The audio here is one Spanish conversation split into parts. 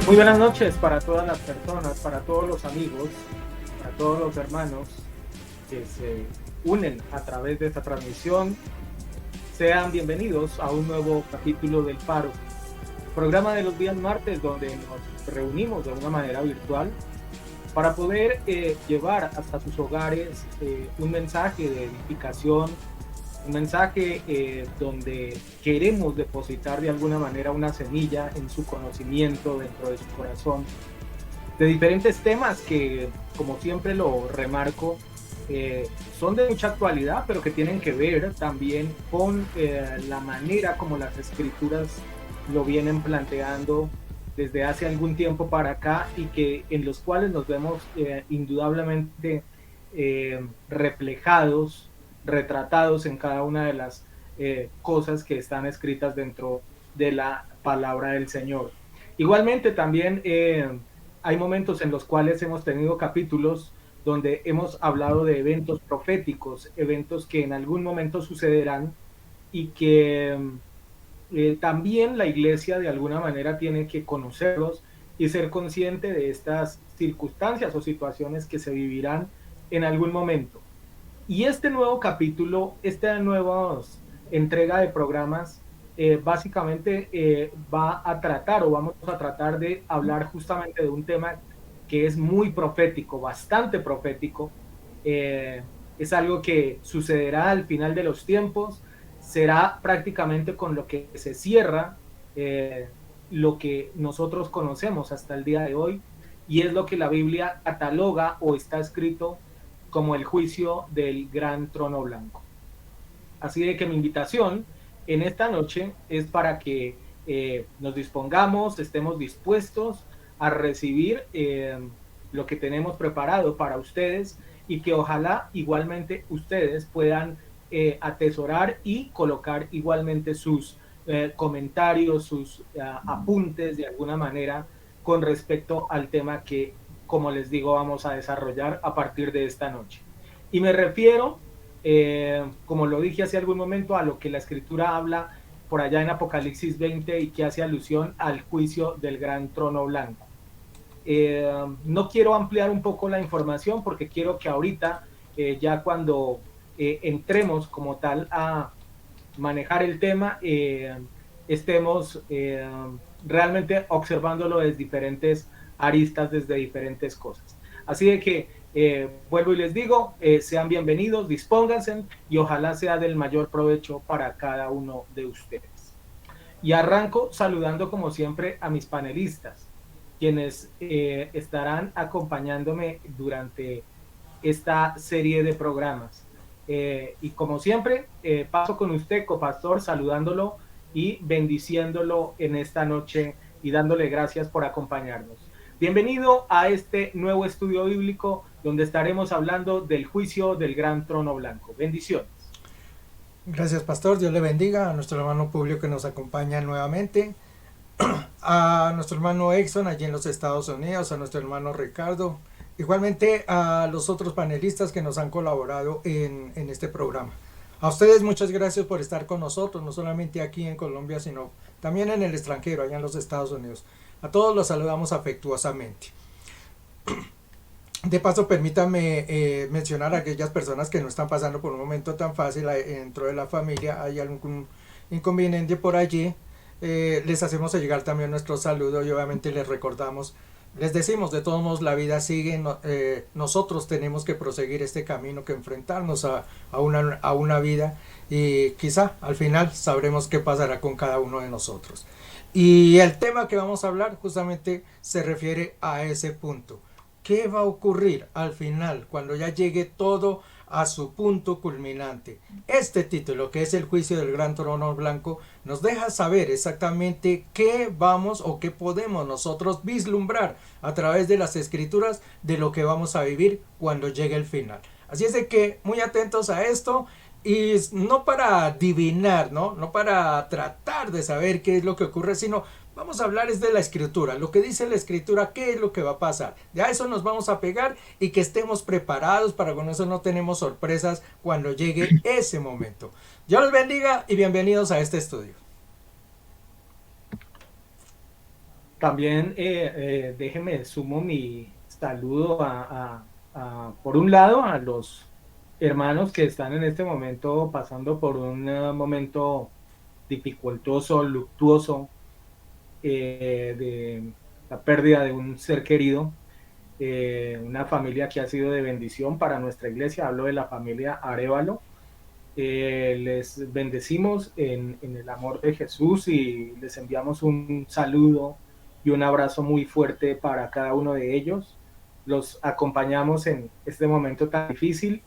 Muy buenas noches para todas las personas, para todos los amigos, para todos los hermanos que se unen a través de esta transmisión. Sean bienvenidos a un nuevo capítulo del Faro, programa de los días martes donde nos reunimos de una manera virtual para poder llevar hasta sus hogares un mensaje de edificación, un mensaje donde queremos depositar de alguna manera una semilla en su conocimiento, dentro de su corazón, de diferentes temas que, como siempre lo remarco, son de mucha actualidad, pero que tienen que ver también con la manera como las escrituras lo vienen planteando desde hace algún tiempo para acá y que en los cuales nos vemos indudablemente reflejados, retratados en cada una de las cosas que están escritas dentro de la palabra del Señor. Igualmente también hay momentos en los cuales hemos tenido capítulos donde hemos hablado de eventos proféticos, eventos que en algún momento sucederán y que también la iglesia de alguna manera tiene que conocerlos y ser consciente de estas circunstancias o situaciones que se vivirán en algún momento. Y este nuevo capítulo, esta nueva entrega de programas, básicamente va a tratar o vamos a tratar de hablar justamente de un tema que es muy profético, bastante profético. Es algo que sucederá al final de los tiempos, será prácticamente con lo que se cierra lo que nosotros conocemos hasta el día de hoy, y es lo que la Biblia cataloga o está escrito como el juicio del gran trono blanco. Así de que mi invitación en esta noche es para que nos dispongamos, estemos dispuestos a recibir lo que tenemos preparado para ustedes y que ojalá igualmente ustedes puedan atesorar y colocar igualmente sus comentarios, sus apuntes de alguna manera con respecto al tema que, como les digo, vamos a desarrollar a partir de esta noche. Y me refiero, como lo dije hace algún momento, a lo que la escritura habla por allá en Apocalipsis 20 y que hace alusión al juicio del gran trono blanco. No quiero ampliar un poco la información porque quiero que ahorita, ya cuando entremos como tal a manejar el tema, estemos realmente observándolo desde diferentes aristas, desde diferentes cosas. Así de que vuelvo y les digo, sean bienvenidos, dispónganse y ojalá sea del mayor provecho para cada uno de ustedes. Y arranco saludando como siempre a mis panelistas, quienes estarán acompañándome durante esta serie de programas. Y como siempre, paso con usted, copastor, saludándolo y bendiciéndolo en esta noche y dándole gracias por acompañarnos. Bienvenido a este nuevo estudio bíblico donde estaremos hablando del juicio del gran trono blanco. Bendiciones. Gracias, pastor. Dios le bendiga a nuestro hermano Publio que nos acompaña nuevamente, a nuestro hermano Exxon allí en los Estados Unidos, a nuestro hermano Ricardo, igualmente a los otros panelistas que nos han colaborado en este programa. A ustedes muchas gracias por estar con nosotros, no solamente aquí en Colombia, sino también en el extranjero, allá en los Estados Unidos. A todos los saludamos afectuosamente. De paso, permítame mencionar a aquellas personas que no están pasando por un momento tan fácil dentro de la familia, hay algún inconveniente por allí, les hacemos llegar también nuestro saludo y obviamente les recordamos, les decimos, de todos modos la vida sigue, nosotros tenemos que proseguir este camino, que enfrentarnos a una vida y quizá al final sabremos qué pasará con cada uno de nosotros. Y el tema que vamos a hablar justamente se refiere a ese punto. ¿Qué va a ocurrir al final cuando ya llegue todo a su punto culminante? Este título, que es el juicio del gran trono blanco, nos deja saber exactamente qué vamos o qué podemos nosotros vislumbrar a través de las escrituras de lo que vamos a vivir cuando llegue el final. Así es de que muy atentos a esto. Y no para adivinar, no para tratar de saber qué es lo que ocurre, sino vamos a hablar es de la escritura, lo que dice la escritura, qué es lo que va a pasar. De a eso nos vamos a pegar y que estemos preparados para con eso no tenemos sorpresas cuando llegue ese momento. Dios los bendiga y bienvenidos a este estudio. También déjeme sumo mi saludo por un lado, a los hermanos que están en este momento pasando por un momento dificultoso, luctuoso, de la pérdida de un ser querido, una familia que ha sido de bendición para nuestra iglesia. Hablo de la familia Arévalo. Les bendecimos en el amor de Jesús y les enviamos un saludo y un abrazo muy fuerte para cada uno de ellos. Los acompañamos en este momento tan difícil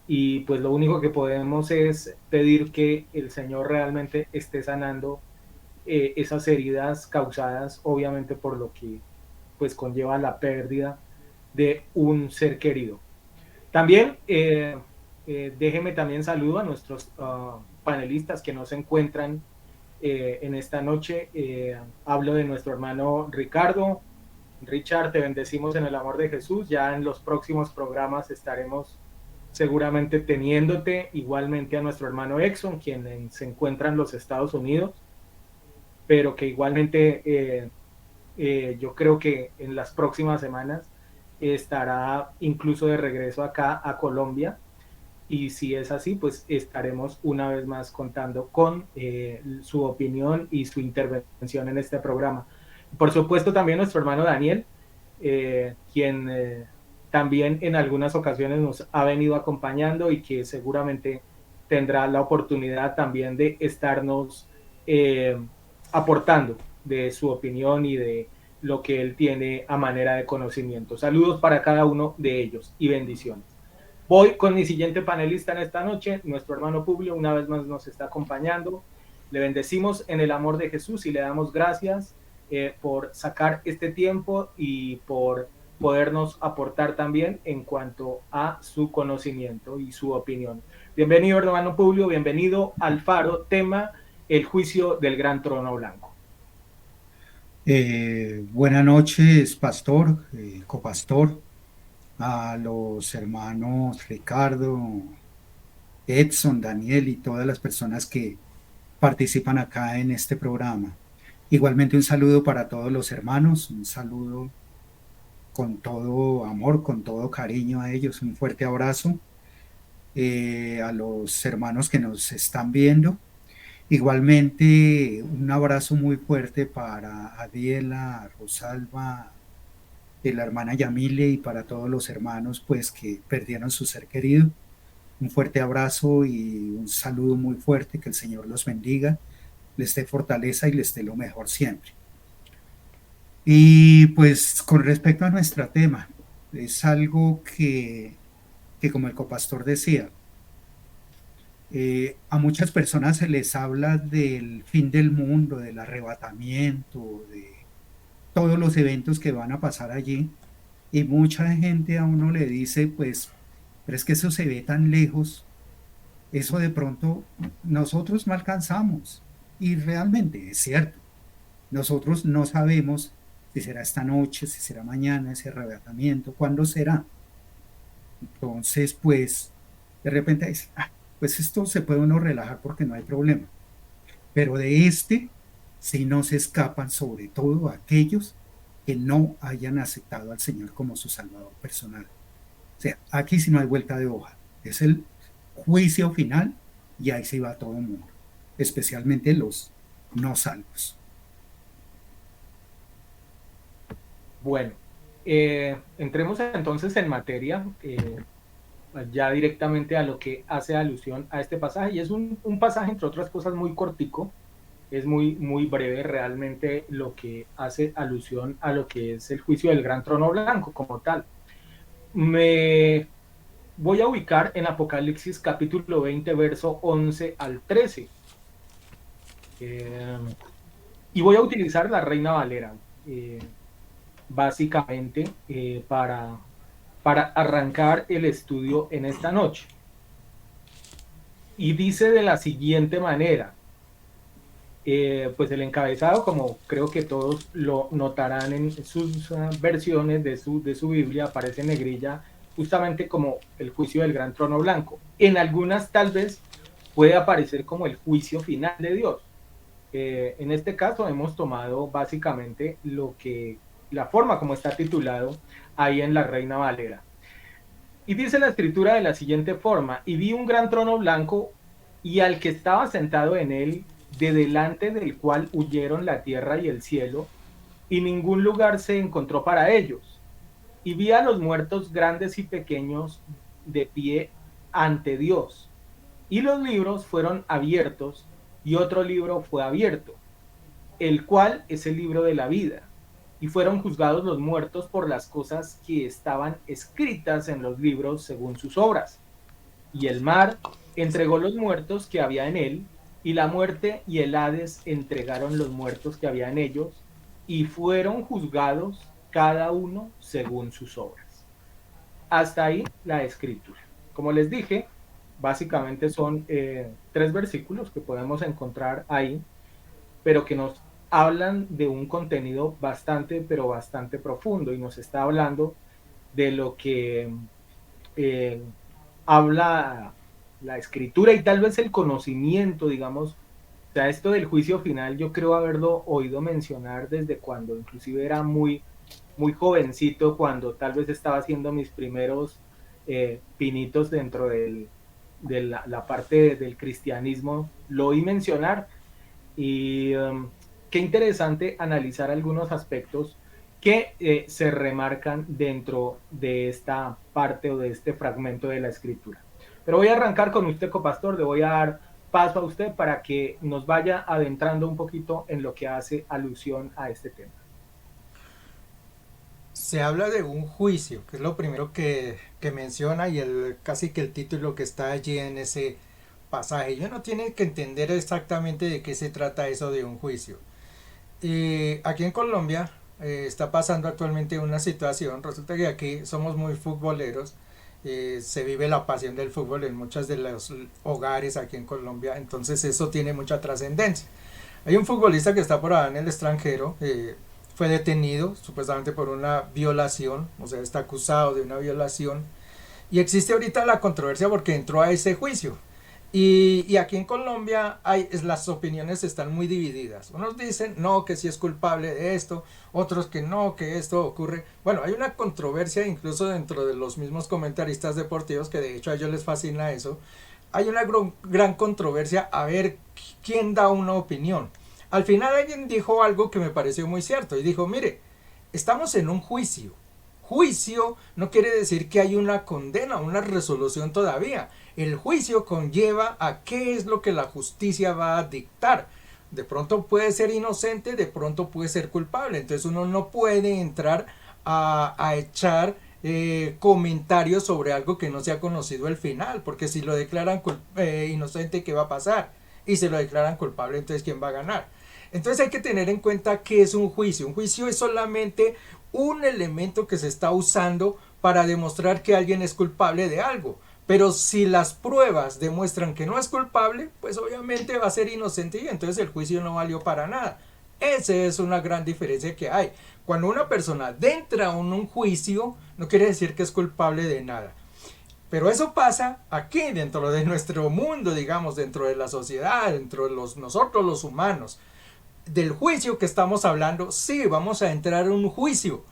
y pues lo único que podemos es pedir que el Señor realmente esté sanando esas heridas causadas obviamente por lo que pues conlleva la pérdida de un ser querido. También déjeme también saludo a nuestros panelistas que nos encuentran en esta noche. Hablo de nuestro hermano Ricardo. Richard, te bendecimos en el amor de Jesús. Ya en los próximos programas estaremos seguramente teniéndote, igualmente a nuestro hermano Exxon, quien se encuentra en los Estados Unidos, pero que igualmente yo creo que en las próximas semanas estará incluso de regreso acá a Colombia, y si es así, pues estaremos una vez más contando con su opinión y su intervención en este programa. Por supuesto también nuestro hermano Daniel, quien también en algunas ocasiones nos ha venido acompañando y que seguramente tendrá la oportunidad también de estarnos aportando de su opinión y de lo que él tiene a manera de conocimiento. Saludos para cada uno de ellos y bendiciones. Voy con mi siguiente panelista en esta noche, nuestro hermano Publio, una vez más nos está acompañando. Le bendecimos en el amor de Jesús y le damos gracias por sacar este tiempo y por podernos aportar también en cuanto a su conocimiento y su opinión. Bienvenido, hermano Publio, bienvenido al Faro, tema el juicio del gran trono blanco. Buenas noches, pastor, copastor, a los hermanos Ricardo, Edson, Daniel y todas las personas que participan acá en este programa. Igualmente un saludo para todos los hermanos, un saludo con todo amor, con todo cariño a ellos, un fuerte abrazo a los hermanos que nos están viendo. Igualmente un abrazo muy fuerte para Adiela, Rosalba, la hermana Yamile y para todos los hermanos pues que perdieron su ser querido. Un fuerte abrazo y un saludo muy fuerte, que el Señor los bendiga, les dé fortaleza y les dé lo mejor siempre. Y pues con respecto a nuestro tema, es algo que como el copastor decía, a muchas personas se les habla del fin del mundo, del arrebatamiento, de todos los eventos que van a pasar allí, y mucha gente a uno le dice, pues, pero es que eso se ve tan lejos, eso de pronto nosotros no alcanzamos, y realmente es cierto, nosotros no sabemos si será esta noche, si será mañana, ese arrebatamiento, cuándo será. Entonces, pues, de repente dice, pues esto se puede uno relajar porque no hay problema. Pero de sí no se escapan, sobre todo aquellos que no hayan aceptado al Señor como su Salvador personal. O sea, aquí sí no hay vuelta de hoja. Es el juicio final y ahí se va todo el mundo, especialmente los no salvos. Bueno, entremos entonces en materia, ya directamente a lo que hace alusión a este pasaje, y es un pasaje, entre otras cosas, muy cortico, es muy breve realmente lo que hace alusión a lo que es el juicio del gran trono blanco como tal. Me voy a ubicar en Apocalipsis capítulo 20, verso 11 al 13. Y voy a utilizar la Reina Valera, básicamente, para arrancar el estudio en esta noche. Y dice de la siguiente manera, pues el encabezado, como creo que todos lo notarán en sus versiones de su Biblia, aparece en negrilla justamente como el juicio del gran trono blanco. En algunas tal vez puede aparecer como el juicio final de Dios. En este caso hemos tomado básicamente la forma como está titulado ahí en la Reina Valera. Y dice la escritura de la siguiente forma: y vi un gran trono blanco y al que estaba sentado en él, de delante del cual huyeron la tierra y el cielo, y ningún lugar se encontró para ellos. Y vi a los muertos grandes y pequeños de pie ante Dios. Y los libros fueron abiertos, y otro libro fue abierto, el cual es el libro de la vida. Y fueron juzgados los muertos por las cosas que estaban escritas en los libros según sus obras. Y el mar entregó los muertos que había en él, y la muerte y el Hades entregaron los muertos que había en ellos, y fueron juzgados cada uno según sus obras. Hasta ahí la escritura. Como les dije, básicamente son 3 versículos que podemos encontrar ahí, pero que nos hablan de un contenido bastante, pero bastante profundo, y nos está hablando de lo que eh, habla la escritura y tal vez el conocimiento, digamos. O sea, esto del juicio final yo creo haberlo oído mencionar desde cuando inclusive era muy jovencito, cuando tal vez estaba haciendo mis primeros pinitos dentro de la parte del cristianismo, lo oí mencionar. Y qué interesante analizar algunos aspectos que se remarcan dentro de esta parte o de este fragmento de la escritura. Pero voy a arrancar con usted, copastor, le voy a dar paso a usted para que nos vaya adentrando un poquito en lo que hace alusión a este tema. Se habla de un juicio, que es lo primero que menciona y casi que el título que está allí en ese pasaje. Y uno tiene que entender exactamente de qué se trata eso de un juicio. Aquí en Colombia está pasando actualmente una situación. Resulta que aquí somos muy futboleros. Se vive la pasión del fútbol en muchos de los hogares aquí en Colombia. Entonces eso tiene mucha trascendencia. Hay un futbolista que está por allá en el extranjero. Fue detenido supuestamente por una violación. O sea, está acusado de una violación. Y existe ahorita la controversia porque entró a ese juicio. Y aquí en Colombia las opiniones están muy divididas. Unos dicen no, que sí es culpable de esto, otros que no, que esto ocurre. Bueno, hay una controversia incluso dentro de los mismos comentaristas deportivos, que de hecho a ellos les fascina eso. Hay una gran controversia a ver quién da una opinión. Al final alguien dijo algo que me pareció muy cierto y dijo, mire, estamos en un juicio. Juicio no quiere decir que hay una condena, una resolución todavía. El juicio conlleva a qué es lo que la justicia va a dictar. De pronto puede ser inocente, de pronto puede ser culpable. Entonces uno no puede entrar a echar comentarios sobre algo que no se ha conocido el final, porque si lo declaran inocente, ¿qué va a pasar? Y si lo declaran culpable, entonces ¿quién va a ganar? Entonces hay que tener en cuenta qué es un juicio. Un juicio es solamente un elemento que se está usando para demostrar que alguien es culpable de algo. Pero si las pruebas demuestran que no es culpable, pues obviamente va a ser inocente y entonces el juicio no valió para nada. Esa es una gran diferencia que hay. Cuando una persona entra en un juicio, no quiere decir que es culpable de nada. Pero eso pasa aquí, dentro de nuestro mundo, digamos, dentro de la sociedad, dentro de nosotros los humanos. Del juicio que estamos hablando, sí, vamos a entrar en un juicio.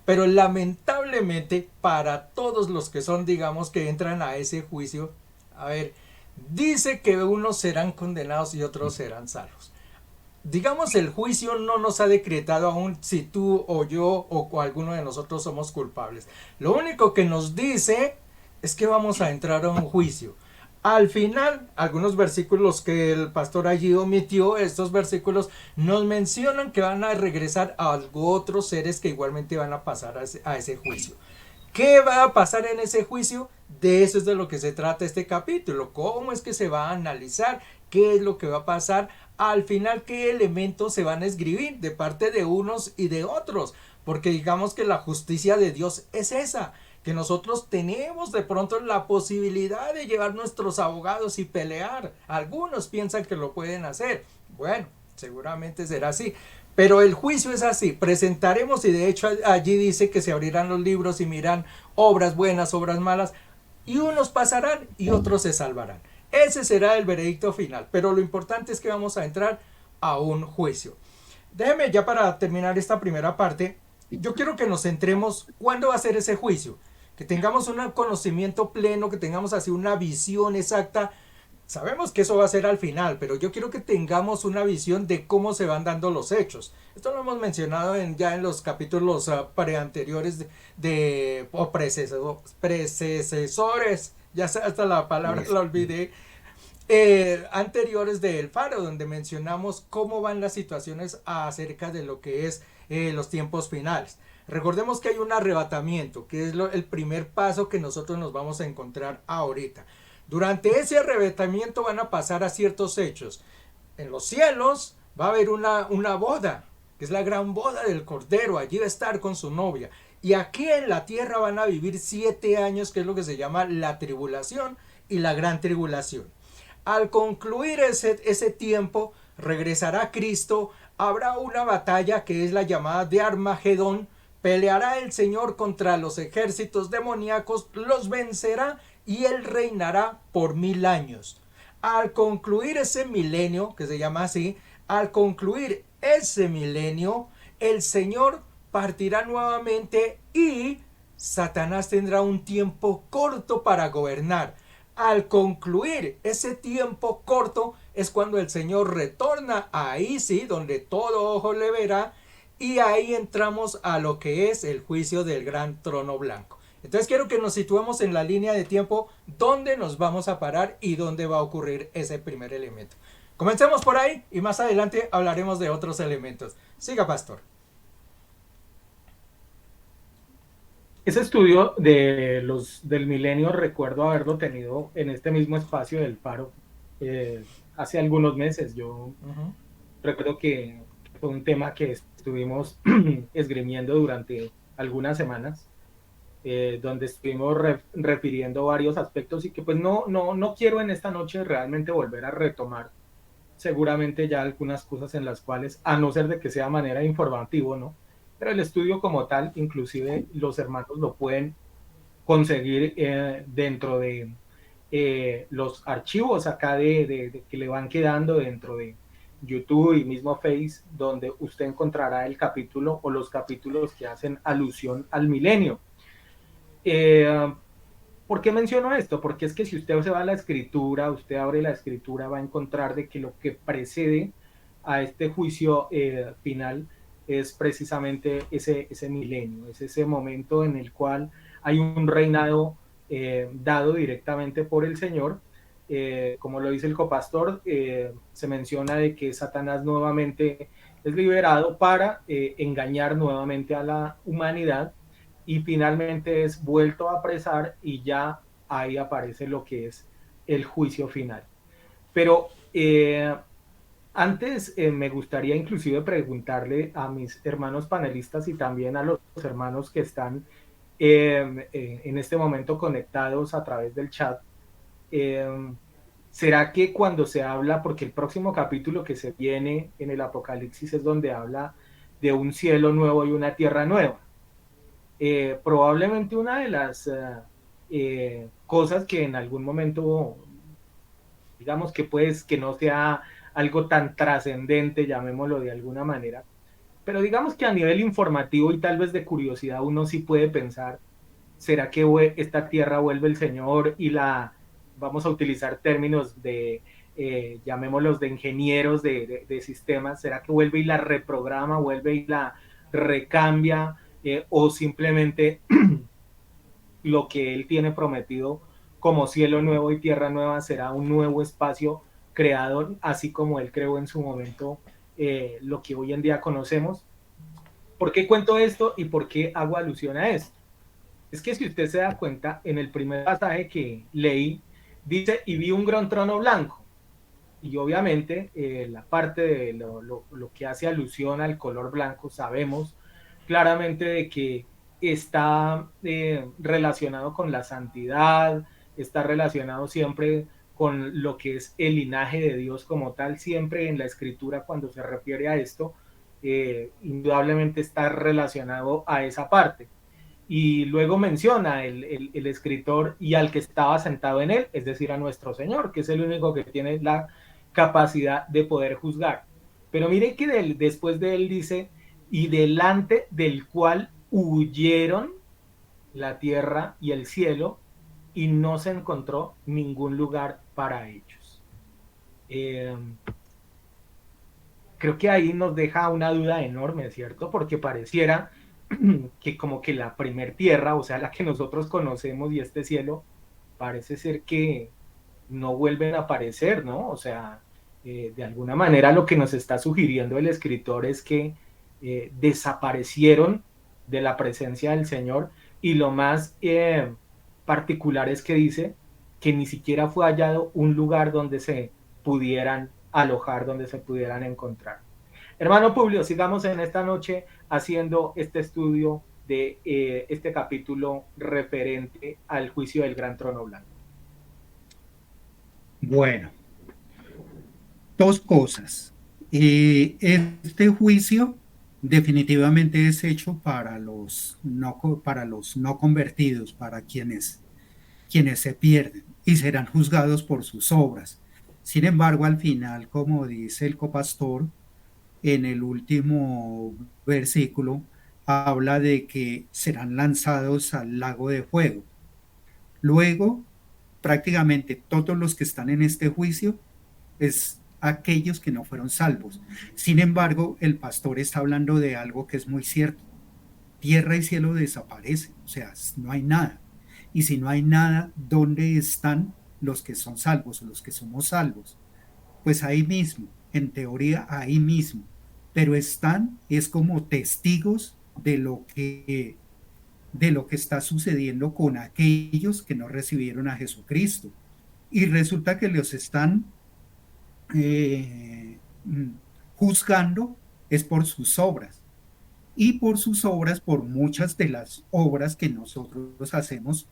Pero lamentablemente para todos los que son, digamos, que entran a ese juicio, a ver, dice que unos serán condenados y otros serán salvos. Digamos, el juicio no nos ha decretado aún si tú o yo o alguno de nosotros somos culpables. Lo único que nos dice es que vamos a entrar a un juicio. Al final, algunos versículos que el pastor allí omitió, estos versículos nos mencionan que van a regresar a otros seres que igualmente van a pasar a ese juicio. ¿Qué va a pasar en ese juicio? De eso es de lo que se trata este capítulo. ¿Cómo es que se va a analizar? ¿Qué es lo que va a pasar? Al final, ¿qué elementos se van a escribir de parte de unos y de otros? Porque digamos que la justicia de Dios es esa, que nosotros tenemos de pronto la posibilidad de llevar nuestros abogados y pelear. Algunos piensan que lo pueden hacer. Bueno, seguramente será así. Pero el juicio es así. Presentaremos, y de hecho allí dice que se abrirán los libros y miran obras buenas, obras malas, y unos pasarán y otros se salvarán. Ese será el veredicto final. Pero lo importante es que vamos a entrar a un juicio. Déjeme ya para terminar esta primera parte, yo quiero que nos centremos cuándo va a ser ese juicio, que tengamos un conocimiento pleno, que tengamos así una visión exacta. Sabemos que eso va a ser al final, pero yo quiero que tengamos una visión de cómo se van dando los hechos. Esto lo hemos mencionado ya en los capítulos preanteriores o predecesores, ya hasta la palabra la olvidé, anteriores de El Faro, donde mencionamos cómo van las situaciones acerca de lo que es los tiempos finales. Recordemos que hay un arrebatamiento, que es el primer paso que nosotros nos vamos a encontrar ahorita. Durante ese arrebatamiento van a pasar a ciertos hechos. En los cielos va a haber una boda, que es la gran boda del Cordero. Allí va a estar con su novia. Y aquí en la tierra van a vivir 7 años, que es lo que se llama la tribulación y la gran tribulación. Al concluir ese tiempo, regresará Cristo, habrá una batalla que es la llamada de Armagedón, peleará el Señor contra los ejércitos demoníacos, los vencerá y él reinará por 1000 años. Al concluir ese milenio, que se llama así, al concluir ese milenio, el Señor partirá nuevamente y Satanás tendrá un tiempo corto para gobernar. Al concluir ese tiempo corto es cuando el Señor retorna, ahí sí, donde todo ojo le verá, y ahí entramos a lo que es el juicio del gran trono blanco. Entonces quiero que nos situemos en la línea de tiempo donde nos vamos a parar y dónde va a ocurrir ese primer elemento. Comencemos por ahí y más adelante hablaremos de otros elementos. Siga, pastor. Ese estudio del milenio recuerdo haberlo tenido en este mismo espacio del Faro hace algunos meses. Yo recuerdo que fue un tema que estuvimos esgrimiendo durante algunas semanas, donde estuvimos refiriendo varios aspectos y que pues no quiero en esta noche realmente volver a retomar seguramente ya algunas cosas en las cuales, a no ser de que sea manera informativo, ¿no? Pero el estudio como tal, inclusive los hermanos lo pueden conseguir dentro de los archivos acá que le van quedando dentro de YouTube y mismo Face, donde usted encontrará el capítulo o los capítulos que hacen alusión al milenio. ¿Por qué menciono esto? Porque es que si usted se va a la escritura, usted abre la escritura, va a encontrar de que lo que precede a este juicio final es precisamente ese milenio, es ese momento en el cual hay un reinado dado directamente por el Señor. Como lo dice el copastor, se menciona de que Satanás nuevamente es liberado para engañar nuevamente a la humanidad y finalmente es vuelto a apresar y ya ahí aparece lo que es el juicio final. Pero antes me gustaría inclusive preguntarle a mis hermanos panelistas y también a los hermanos que están en este momento conectados a través del chat. ¿Será que cuando se habla, porque el próximo capítulo que se viene en el Apocalipsis es donde habla de un cielo nuevo y una tierra nueva? Probablemente una de las cosas que en algún momento, digamos que pues que no sea algo tan trascendente, llamémoslo de alguna manera, pero digamos que a nivel informativo y tal vez de curiosidad uno sí puede pensar, ¿será que esta tierra vuelve el Señor y vamos a utilizar términos llamémoslos de ingenieros de sistemas, ¿será que vuelve y la reprograma, vuelve y la recambia? O simplemente lo que él tiene prometido como cielo nuevo y tierra nueva será un nuevo espacio creado, así como él creó en su momento lo que hoy en día conocemos. ¿Por qué cuento esto y por qué hago alusión a esto? Es que si usted se da cuenta, en el primer pasaje que leí, dice, y vi un gran trono blanco. Y obviamente la parte de lo que hace alusión al color blanco, sabemos claramente de que está relacionado con la santidad, está relacionado siempre con lo que es el linaje de Dios como tal, siempre en la escritura cuando se refiere a esto, indudablemente está relacionado a esa parte. Y luego menciona el escritor y al que estaba sentado en él, es decir, a nuestro Señor, que es el único que tiene la capacidad de poder juzgar. Pero mire que después de él dice, y delante del cual huyeron la tierra y el cielo, y no se encontró ningún lugar para ellos. Eh, Creo que ahí nos deja una duda enorme, ¿cierto? Porque pareciera que como que la primer tierra, o sea, la que nosotros conocemos y este cielo, parece ser que no vuelven a aparecer, ¿no? O sea, de alguna manera lo que nos está sugiriendo el escritor es que desaparecieron de la presencia del Señor, y lo más particular es que dice que ni siquiera fue hallado un lugar donde se pudieran alojar, donde se pudieran encontrar. Hermano Publio, sigamos en esta noche haciendo este estudio de este capítulo referente al juicio del gran trono blanco. Bueno, dos cosas. Este juicio definitivamente es hecho para los no convertidos, para quienes se pierden y serán juzgados por sus obras. Sin embargo, al final, como dice el copastor, en el último versículo, habla de que serán lanzados al lago de fuego. Luego, prácticamente todos los que están en este juicio es aquellos que no fueron salvos. Sin embargo, el pastor está hablando de algo que es muy cierto. Tierra y cielo desaparecen, o sea, no hay nada. Y si no hay nada, ¿dónde están los que son salvos o los que somos salvos? Pues ahí mismo, en teoría ahí mismo, pero están, es como testigos de lo que está sucediendo con aquellos que no recibieron a Jesucristo. Y resulta que los están eh, juzgando es por sus obras. Y por sus obras, por muchas de las obras que nosotros hacemos,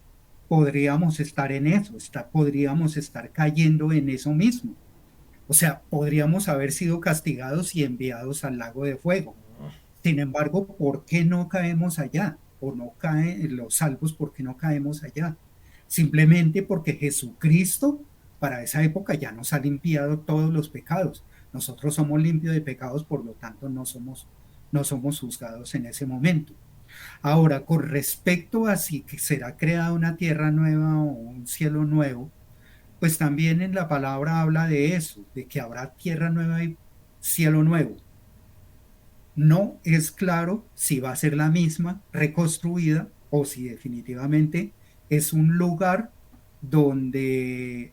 podríamos estar en eso, podríamos estar cayendo en eso mismo. O sea, podríamos haber sido castigados y enviados al lago de fuego. Sin embargo, ¿por qué no caemos allá? O no caen los salvos, ¿por qué no caemos allá? Simplemente porque Jesucristo para esa época ya nos ha limpiado todos los pecados. Nosotros somos limpios de pecados, por lo tanto no somos juzgados en ese momento. Ahora, con respecto a si será creada una tierra nueva o un cielo nuevo, pues también en la palabra habla de eso, de que habrá tierra nueva y cielo nuevo. No es claro si va a ser la misma, reconstruida, o si definitivamente es un lugar donde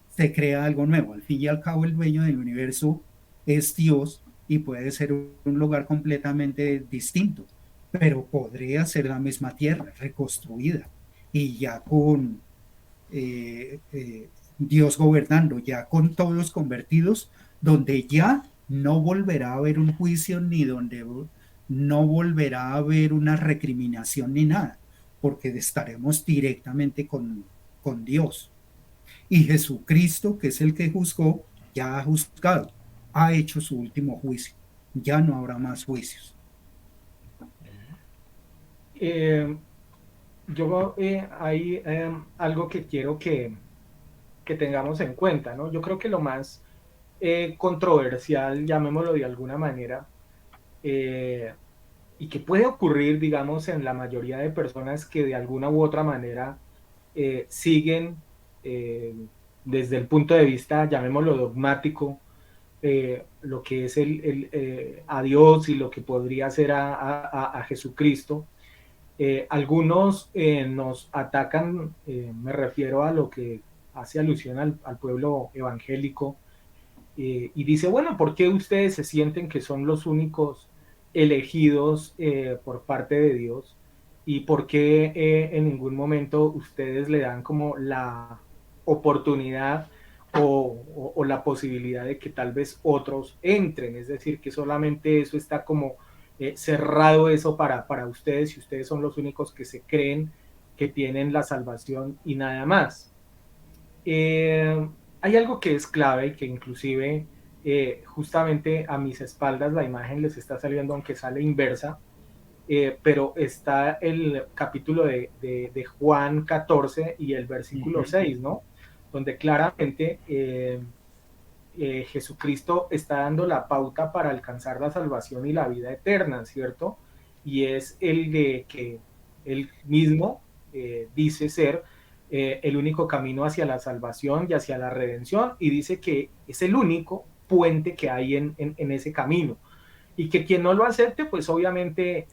se crea algo nuevo. Al fin y al cabo, el dueño del universo es Dios y puede ser un lugar completamente distinto, pero podría ser la misma tierra, reconstruida, y ya con Dios gobernando, ya con todos convertidos, donde ya no volverá a haber un juicio ni donde no volverá a haber una recriminación ni nada, porque estaremos directamente con Dios. Y Jesucristo, que es el que juzgó, ya ha juzgado, ha hecho su último juicio. Ya no habrá más juicios. Yo hay algo que quiero que tengamos en cuenta, ¿no? Yo creo que lo más controversial, llamémoslo de alguna manera, eh, y que puede ocurrir, digamos, en la mayoría de personas que de alguna u otra manera siguen eh, desde el punto de vista, llamémoslo dogmático, lo que es a Dios y lo que podría ser a Jesucristo. Algunos nos atacan, me refiero a lo que hace alusión al pueblo evangélico, y dice, bueno, ¿por qué ustedes se sienten que son los únicos elegidos por parte de Dios? ¿Y por qué en ningún momento ustedes le dan como la oportunidad o la posibilidad de que tal vez otros entren? Es decir, que solamente eso está como cerrado eso para ustedes, y ustedes son los únicos que se creen que tienen la salvación y nada más. Hay algo que es clave y que inclusive justamente a mis espaldas la imagen les está saliendo, aunque sale inversa, pero está el capítulo de Juan 14 y el versículo 6, ¿no? Donde claramente Jesucristo está dando la pauta para alcanzar la salvación y la vida eterna, ¿cierto? Y es el de que él mismo dice ser el único camino hacia la salvación y hacia la redención, y dice que es el único puente que hay en ese camino, y que quien no lo acepte, pues obviamente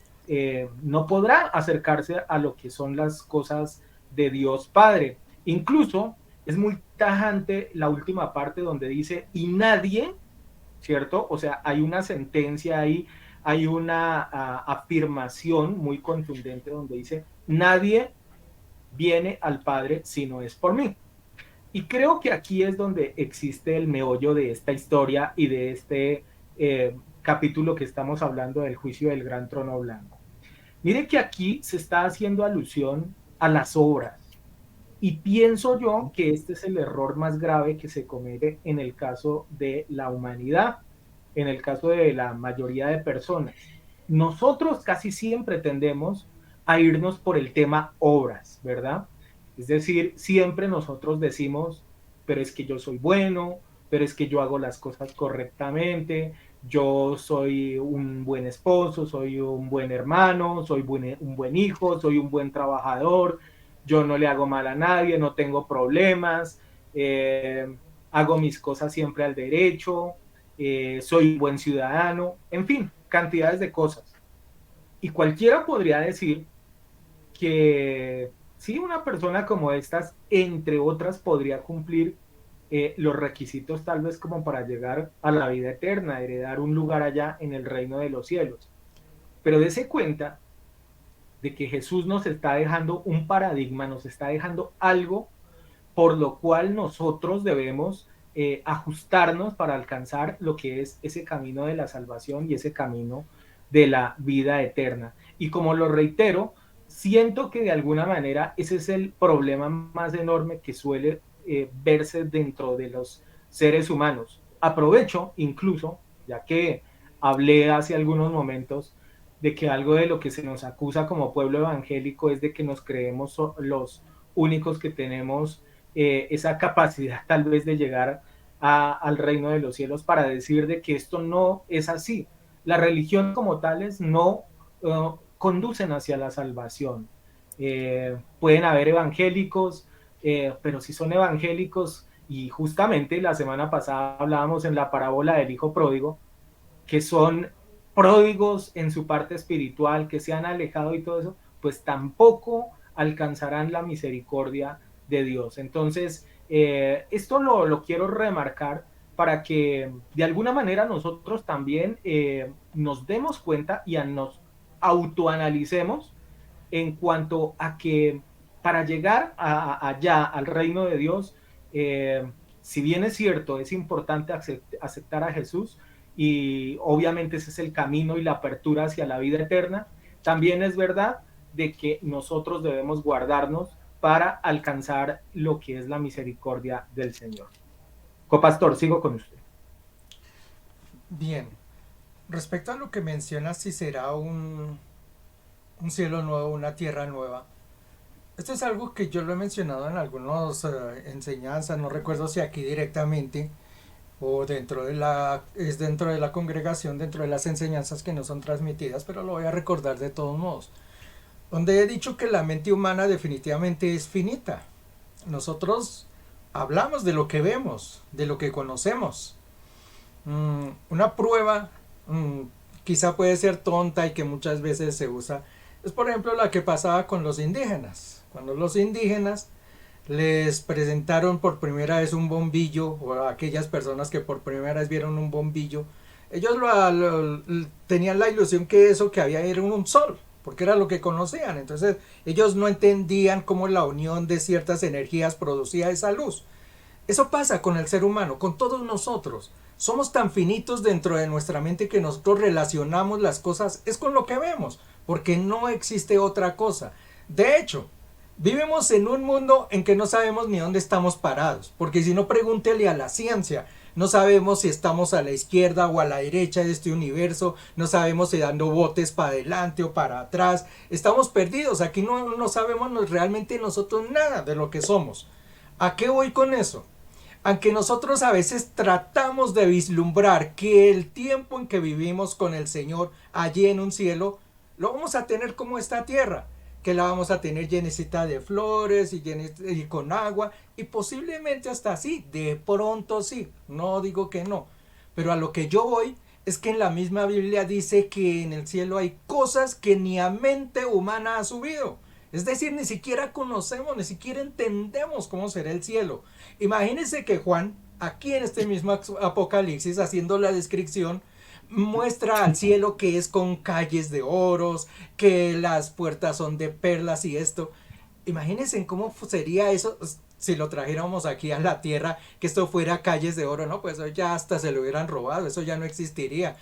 no podrá acercarse a lo que son las cosas de Dios Padre. Incluso es muy tajante la última parte donde dice, y nadie, ¿cierto? O sea, hay una sentencia ahí, hay una afirmación muy contundente donde dice, nadie viene al Padre si no es por mí. Y creo que aquí es donde existe el meollo de esta historia y de este capítulo que estamos hablando del juicio del gran trono blanco. Mire que aquí se está haciendo alusión a las obras. Y pienso yo que este es el error más grave que se comete en el caso de la humanidad, en el caso de la mayoría de personas. Nosotros casi siempre tendemos a irnos por el tema obras, ¿verdad? Es decir, siempre nosotros decimos, pero es que yo soy bueno, pero es que yo hago las cosas correctamente, yo soy un buen esposo, soy un buen hermano, soy un buen hijo, soy un buen trabajador, yo no le hago mal a nadie, no tengo problemas, hago mis cosas siempre al derecho, soy un buen ciudadano, en fin, cantidades de cosas. Y cualquiera podría decir que sí, una persona como estas, entre otras, podría cumplir los requisitos tal vez como para llegar a la vida eterna, heredar un lugar allá en el reino de los cielos. Pero dése cuenta de que Jesús nos está dejando un paradigma, nos está dejando algo por lo cual nosotros debemos ajustarnos para alcanzar lo que es ese camino de la salvación y ese camino de la vida eterna. Y como lo reitero, siento que de alguna manera ese es el problema más enorme que suele verse dentro de los seres humanos. Aprovecho incluso, ya que hablé hace algunos momentos, de que algo de lo que se nos acusa como pueblo evangélico es de que nos creemos los únicos que tenemos esa capacidad tal vez de llegar al reino de los cielos, para decir de que esto no es así. La religión como tales no conducen hacia la salvación. Pueden haber evangélicos, pero si son evangélicos, y justamente la semana pasada hablábamos en la parábola del hijo pródigo, que son pródigos en su parte espiritual, que se han alejado y todo eso, pues tampoco alcanzarán la misericordia de Dios. Entonces, esto lo quiero remarcar para que de alguna manera nosotros también nos demos cuenta y nos autoanalicemos en cuanto a que para llegar allá al reino de Dios, si bien es cierto, es importante aceptar a Jesús, y obviamente ese es el camino y la apertura hacia la vida eterna, también es verdad de que nosotros debemos guardarnos para alcanzar lo que es la misericordia del Señor. Copastor, sigo con usted. Bien, respecto a lo que mencionas, si será un cielo nuevo, una tierra nueva, esto es algo que yo lo he mencionado en algunas enseñanzas, no recuerdo si aquí directamente o dentro de la congregación, dentro de las enseñanzas que no son transmitidas, pero lo voy a recordar de todos modos, donde he dicho que la mente humana definitivamente es finita. Nosotros hablamos de lo que vemos, de lo que conocemos. Una prueba quizá puede ser tonta y que muchas veces se usa, es por ejemplo la que pasaba con los indígenas. Cuando los indígenas les presentaron por primera vez un bombillo, o a aquellas personas que por primera vez vieron un bombillo, ellos tenían la ilusión que eso que había era un sol, porque era lo que conocían. Entonces ellos no entendían cómo la unión de ciertas energías producía esa luz. Eso pasa con el ser humano, con todos nosotros. Somos tan finitos dentro de nuestra mente que nosotros relacionamos las cosas es con lo que vemos, porque no existe otra cosa. De hecho, vivimos en un mundo en que no sabemos ni dónde estamos parados, porque si no, pregúntele a la ciencia. No sabemos si estamos a la izquierda o a la derecha de este universo, no sabemos si dando botes para adelante o para atrás. Estamos perdidos, aquí no sabemos realmente nosotros nada de lo que somos. ¿A qué voy con eso? Aunque nosotros a veces tratamos de vislumbrar que el tiempo en que vivimos con el Señor allí en un cielo, lo vamos a tener como esta tierra, que la vamos a tener llenecita de flores y con agua, y posiblemente hasta así, de pronto sí, no digo que no, pero a lo que yo voy es que en la misma Biblia dice que en el cielo hay cosas que ni a mente humana ha subido. Es decir, ni siquiera conocemos, ni siquiera entendemos cómo será el cielo. Imagínense que Juan, aquí en este mismo Apocalipsis, haciendo la descripción, muestra al cielo que es con calles de oros, que las puertas son de perlas y esto. Imagínense cómo sería eso si lo trajéramos aquí a la tierra, que esto fuera calles de oro, ¿no? Pues eso ya hasta se lo hubieran robado, eso ya no existiría.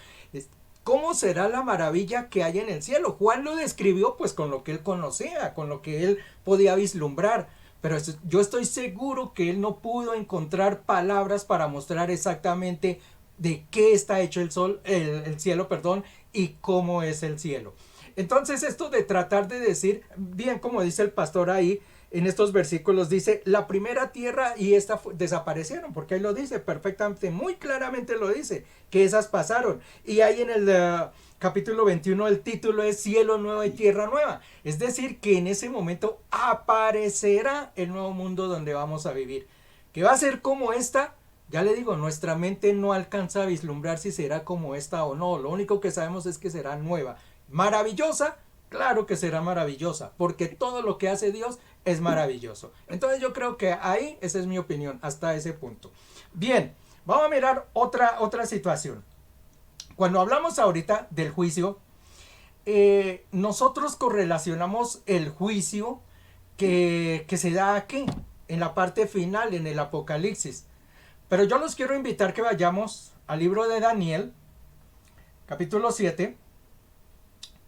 ¿Cómo será la maravilla que hay en el cielo? Juan lo describió pues con lo que él conocía, con lo que él podía vislumbrar. Pero yo estoy seguro que él no pudo encontrar palabras para mostrar exactamente de qué está hecho el cielo, perdón, y cómo es el cielo. Entonces esto de tratar de decir, bien como dice el pastor ahí, en estos versículos dice, la primera tierra y esta desaparecieron, porque ahí lo dice perfectamente, muy claramente lo dice, que esas pasaron. Y ahí en el capítulo 21 el título es Cielo nuevo y tierra nueva. Es decir, que en ese momento aparecerá el nuevo mundo donde vamos a vivir. ¿Que va a ser como esta? Ya le digo, nuestra mente no alcanza a vislumbrar si será como esta o no. Lo único que sabemos es que será nueva. ¿Maravillosa? Claro que será maravillosa, porque todo lo que hace Dios es maravilloso. Entonces yo creo que ahí, esa es mi opinión, hasta ese punto. Bien, vamos a mirar otra situación. Cuando hablamos ahorita del juicio, nosotros correlacionamos el juicio que se da aquí, en la parte final, en el Apocalipsis. Pero yo los quiero invitar que vayamos al libro de Daniel, capítulo 7,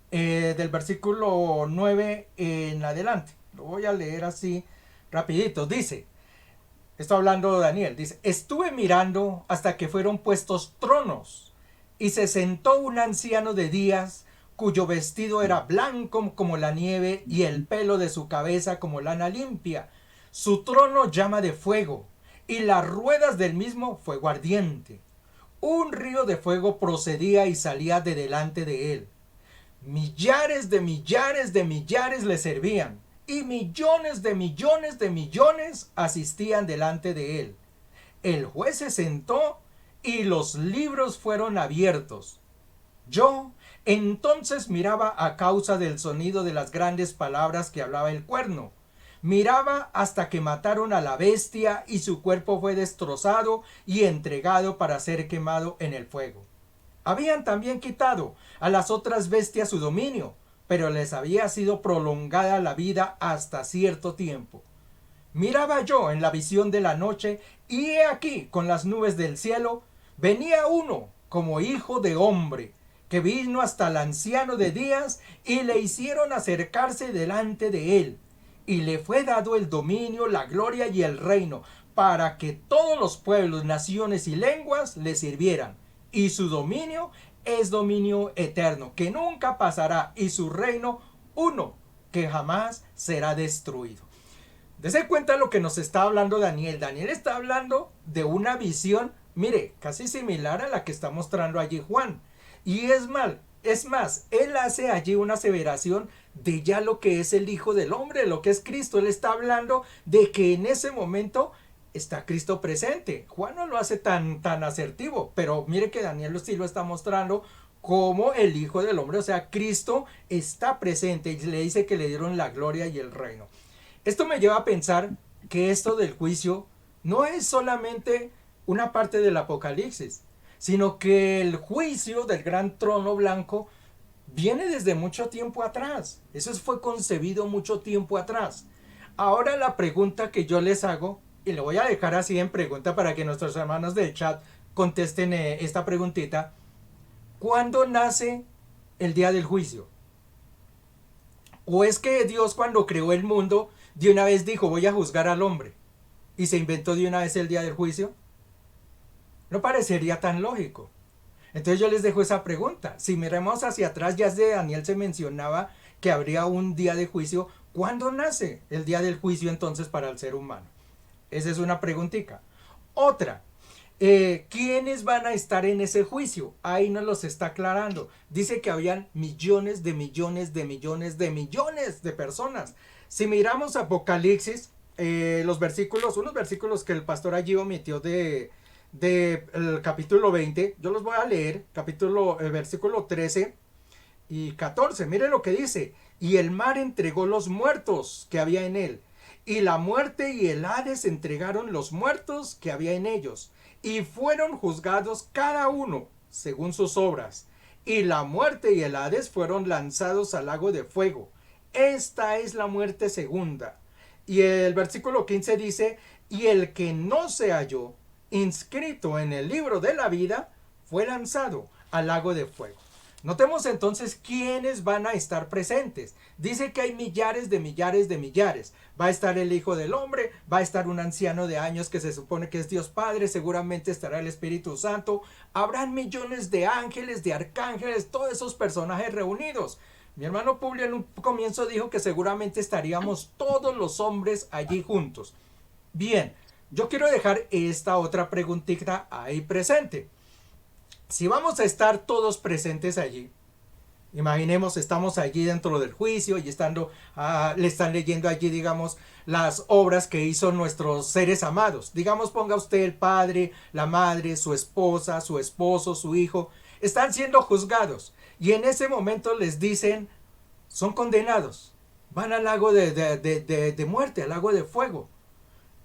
del versículo 9 en adelante. Lo voy a leer así rapidito. Dice, está hablando de Daniel, dice, estuve mirando hasta que fueron puestos tronos y se sentó un anciano de días cuyo vestido era blanco como la nieve y el pelo de su cabeza como lana limpia. Su trono llama de fuego y las ruedas del mismo fuego ardiente. Un río de fuego procedía y salía de delante de él. Millares de millares de millares le servían y millones de millones de millones asistían delante de él. El juez se sentó y los libros fueron abiertos. Yo entonces miraba a causa del sonido de las grandes palabras que hablaba el cuerno. Miraba hasta que mataron a la bestia y su cuerpo fue destrozado y entregado para ser quemado en el fuego. Habían también quitado a las otras bestias su dominio, pero les había sido prolongada la vida hasta cierto tiempo. Miraba yo en la visión de la noche, y he aquí, con las nubes del cielo, venía uno como hijo de hombre, que vino hasta el anciano de días, y le hicieron acercarse delante de él, y le fue dado el dominio, la gloria y el reino, para que todos los pueblos, naciones y lenguas le sirvieran. Y su dominio es dominio eterno, que nunca pasará, y su reino uno, que jamás será destruido. Dese cuenta de lo que nos está hablando Daniel. Daniel está hablando de una visión, mire, casi similar a la que está mostrando allí Juan. Y es más, él hace allí una aseveración de ya lo que es el Hijo del Hombre, lo que es Cristo. Él está hablando de que en ese momento está Cristo presente. Juan no lo hace tan asertivo, pero mire que Daniel sí lo está mostrando como el Hijo del Hombre, o sea, Cristo está presente y le dice que le dieron la gloria y el reino. Esto me lleva a pensar que esto del juicio no es solamente una parte del Apocalipsis, sino que el juicio del gran trono blanco viene desde mucho tiempo atrás. Eso fue concebido mucho tiempo atrás. Ahora la pregunta que yo les hago, y lo voy a dejar así en pregunta para que nuestros hermanos del chat contesten esta preguntita. ¿Cuándo nace el día del juicio? ¿O es que Dios cuando creó el mundo de una vez dijo voy a juzgar al hombre y se inventó de una vez el día del juicio? No parecería tan lógico. Entonces yo les dejo esa pregunta. Si miramos hacia atrás, ya de Daniel se mencionaba que habría un día de juicio. ¿Cuándo nace el día del juicio entonces para el ser humano? Esa es una preguntita. Otra, ¿quiénes van a estar en ese juicio? Ahí nos los está aclarando. Dice que habían millones de millones de millones de millones de personas. Si miramos Apocalipsis, los versículos, unos versículos que el pastor allí omitió de el capítulo 20, yo los voy a leer, el versículo 13 y 14. Mire lo que dice: y el mar entregó los muertos que había en él, y la muerte y el Hades entregaron los muertos que había en ellos, y fueron juzgados cada uno según sus obras, y la muerte y el Hades fueron lanzados al lago de fuego. Esta es la muerte segunda. Y el versículo 15 dice: y el que no se halló inscrito en el libro de la vida fue lanzado al lago de fuego. Notemos entonces quiénes van a estar presentes. Dice que hay millares de millares de millares. Va a estar el Hijo del Hombre, va a estar un anciano de años que se supone que es Dios Padre, seguramente estará el Espíritu Santo. Habrán millones de ángeles, de arcángeles, todos esos personajes reunidos. Mi hermano Publio en un comienzo dijo que seguramente estaríamos todos los hombres allí juntos. Bien, yo quiero dejar esta otra preguntita ahí presente. Si vamos a estar todos presentes allí, imaginemos, estamos allí dentro del juicio y le están leyendo allí, digamos, las obras que hizo nuestros seres amados. Digamos, ponga usted el padre, la madre, su esposa, su esposo, su hijo. Están siendo juzgados y en ese momento les dicen, son condenados. Van al lago de muerte, al lago de fuego.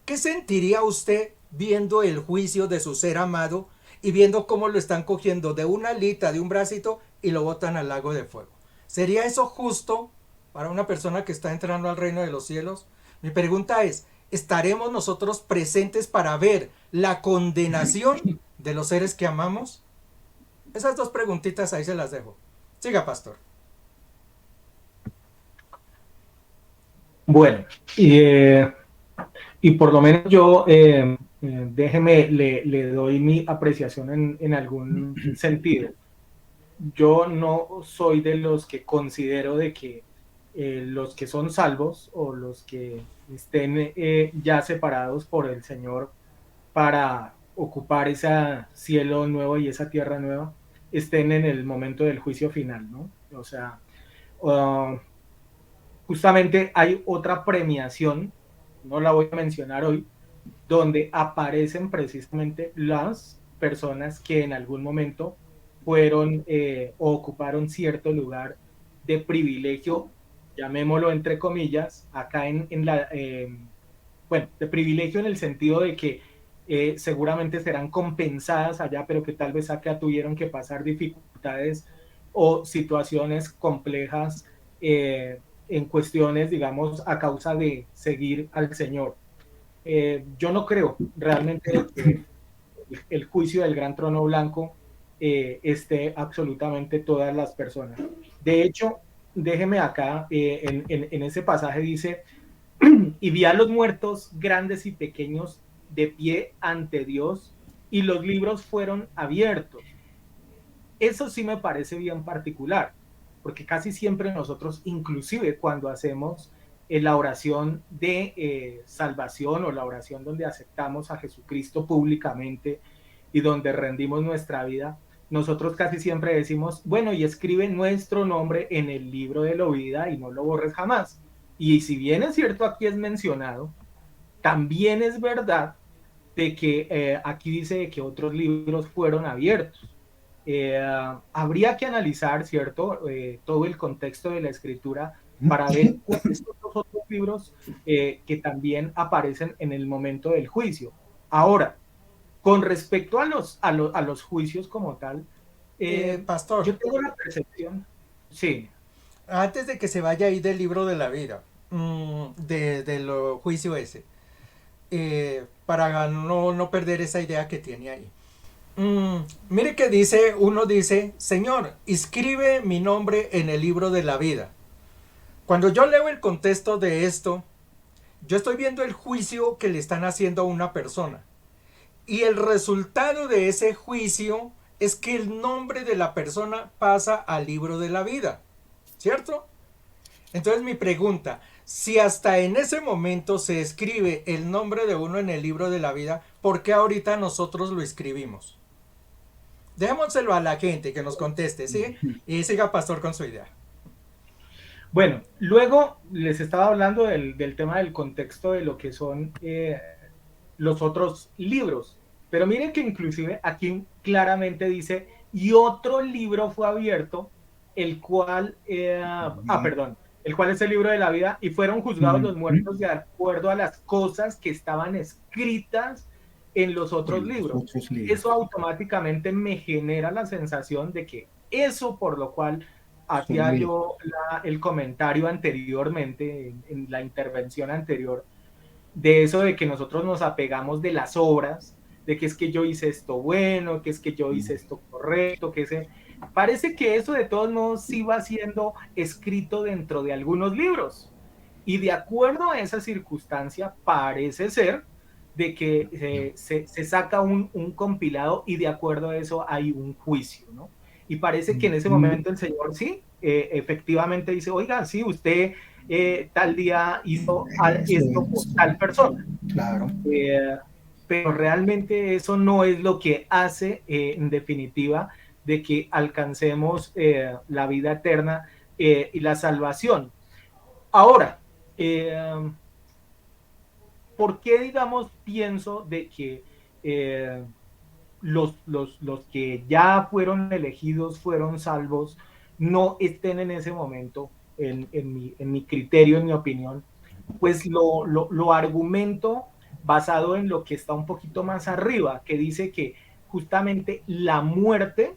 ¿Qué sentiría usted viendo el juicio de su ser amado y viendo cómo lo están cogiendo de una alita, de un bracito, y lo botan al lago de fuego? ¿Sería eso justo para una persona que está entrando al reino de los cielos? Mi pregunta es, ¿estaremos nosotros presentes para ver la condenación de los seres que amamos? Esas dos preguntitas ahí se las dejo. Siga, pastor. Bueno, y por lo menos yo, déjeme, le doy mi apreciación en algún sentido. Yo no soy de los que considero de que los que son salvos o los que estén ya separados por el Señor para ocupar ese cielo nuevo y esa tierra nueva, estén en el momento del juicio final, ¿no? O sea, uh, justamente hay otra premiación, no la voy a mencionar hoy, donde aparecen precisamente las personas que en algún momento fueron o ocuparon cierto lugar de privilegio, llamémoslo entre comillas, acá bueno, de privilegio en el sentido de que seguramente serán compensadas allá, pero que tal vez acá tuvieron que pasar dificultades o situaciones complejas en cuestiones, digamos, a causa de seguir al Señor. Yo no creo realmente que el juicio del gran trono blanco esté absolutamente todas las personas. De hecho, déjeme acá, en ese pasaje dice, y vi a los muertos grandes y pequeños de pie ante Dios, y los libros fueron abiertos. Eso sí me parece bien particular, porque casi siempre nosotros, inclusive cuando hacemos la oración de salvación o la oración donde aceptamos a Jesucristo públicamente y donde rendimos nuestra vida, nosotros casi siempre decimos, bueno, y escribe nuestro nombre en el libro de la vida y no lo borres jamás. Y si bien es cierto, aquí es mencionado, también es verdad de que aquí dice que otros libros fueron abiertos. Habría que analizar, ¿cierto?, todo el contexto de la escritura para ver cuáles son los otros libros que también aparecen en el momento del juicio. Ahora, con respecto a los juicios como tal, Pastor, yo tengo la percepción, sí, antes de que se vaya ahí del libro de la vida, del juicio ese, para no perder esa idea que tiene ahí. Mire que uno dice, Señor, inscribe mi nombre en el libro de la vida. Cuando yo leo el contexto de esto, yo estoy viendo el juicio que le están haciendo a una persona. Y el resultado de ese juicio es que el nombre de la persona pasa al libro de la vida, ¿cierto? Entonces mi pregunta, si hasta en ese momento se escribe el nombre de uno en el libro de la vida, ¿por qué ahorita nosotros lo escribimos? Dejémoselo a la gente que nos conteste, ¿sí? Y siga Pastor con su idea. Bueno, luego les estaba hablando del tema del contexto de lo que son los otros libros. Pero miren que inclusive aquí claramente dice, y otro libro fue abierto, el cual, perdón, el cual es el libro de la vida, y fueron juzgados los muertos de acuerdo a las cosas que estaban escritas en los otros En los libros. otros Eso libros. automáticamente me genera la sensación de que eso por lo cual hacía Son yo el comentario anteriormente, en la intervención anterior, de eso de que nosotros nos apegamos de las obras, de que es que yo hice esto bueno, que es que yo hice esto correcto, que ese... Parece que eso de todos modos sí va siendo escrito dentro de algunos libros. Y de acuerdo a esa circunstancia, parece ser de que se saca un compilado y de acuerdo a eso hay un juicio, ¿no? Y parece que en ese momento el Señor sí, efectivamente dice, oiga, sí, usted tal día hizo eso esto por es, tal persona. claro. Eh, pero realmente eso no es lo que hace, en definitiva, de que alcancemos la vida eterna y la salvación. Ahora, eh, ¿por qué, digamos, pienso de que los que ya fueron elegidos, fueron salvos, no estén en ese momento, en mi criterio, en mi opinión? Pues lo argumento basado en lo que está un poquito más arriba, que dice que justamente la muerte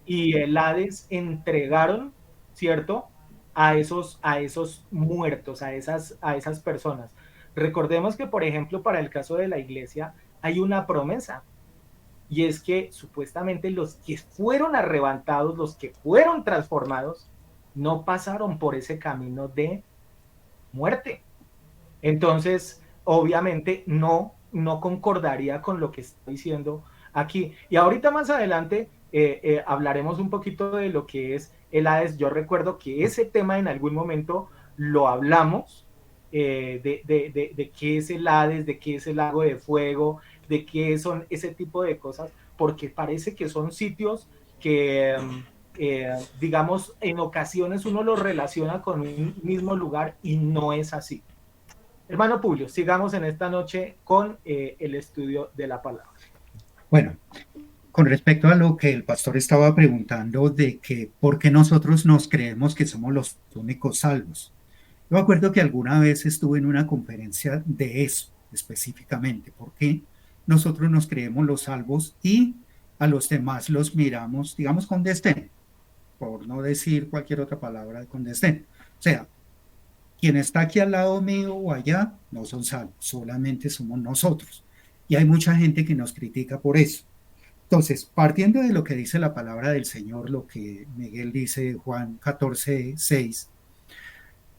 y el Hades entregaron, ¿cierto? A esos muertos, a esas personas. Recordemos que, por ejemplo, para el caso de la iglesia, hay una promesa, y es que supuestamente los que fueron arrebatados, los que fueron transformados, no pasaron por ese camino de muerte. Entonces, obviamente, no concordaría con lo que está diciendo aquí. Y ahorita más adelante hablaremos un poquito de lo que es el Hades. Yo recuerdo que ese tema en algún momento lo hablamos, de qué es el Hades, de qué es el lago de fuego, de qué son ese tipo de cosas, porque parece que son sitios que, digamos, en ocasiones uno los relaciona con un mismo lugar y no es así. Hermano Publio, sigamos en esta noche con el estudio de la palabra. Bueno, con respecto a lo que el pastor estaba preguntando de que por qué nosotros nos creemos que somos los únicos salvos. Yo me acuerdo que alguna vez estuve en una conferencia de eso específicamente, porque nosotros nos creemos los salvos y a los demás los miramos, digamos, con desdén, por no decir cualquier otra palabra con desdén. O sea, quien está aquí al lado mío o allá no son salvos, solamente somos nosotros. Y hay mucha gente que nos critica por eso. Entonces, partiendo de lo que dice la palabra del Señor, lo que Miguel dice Juan 14:6,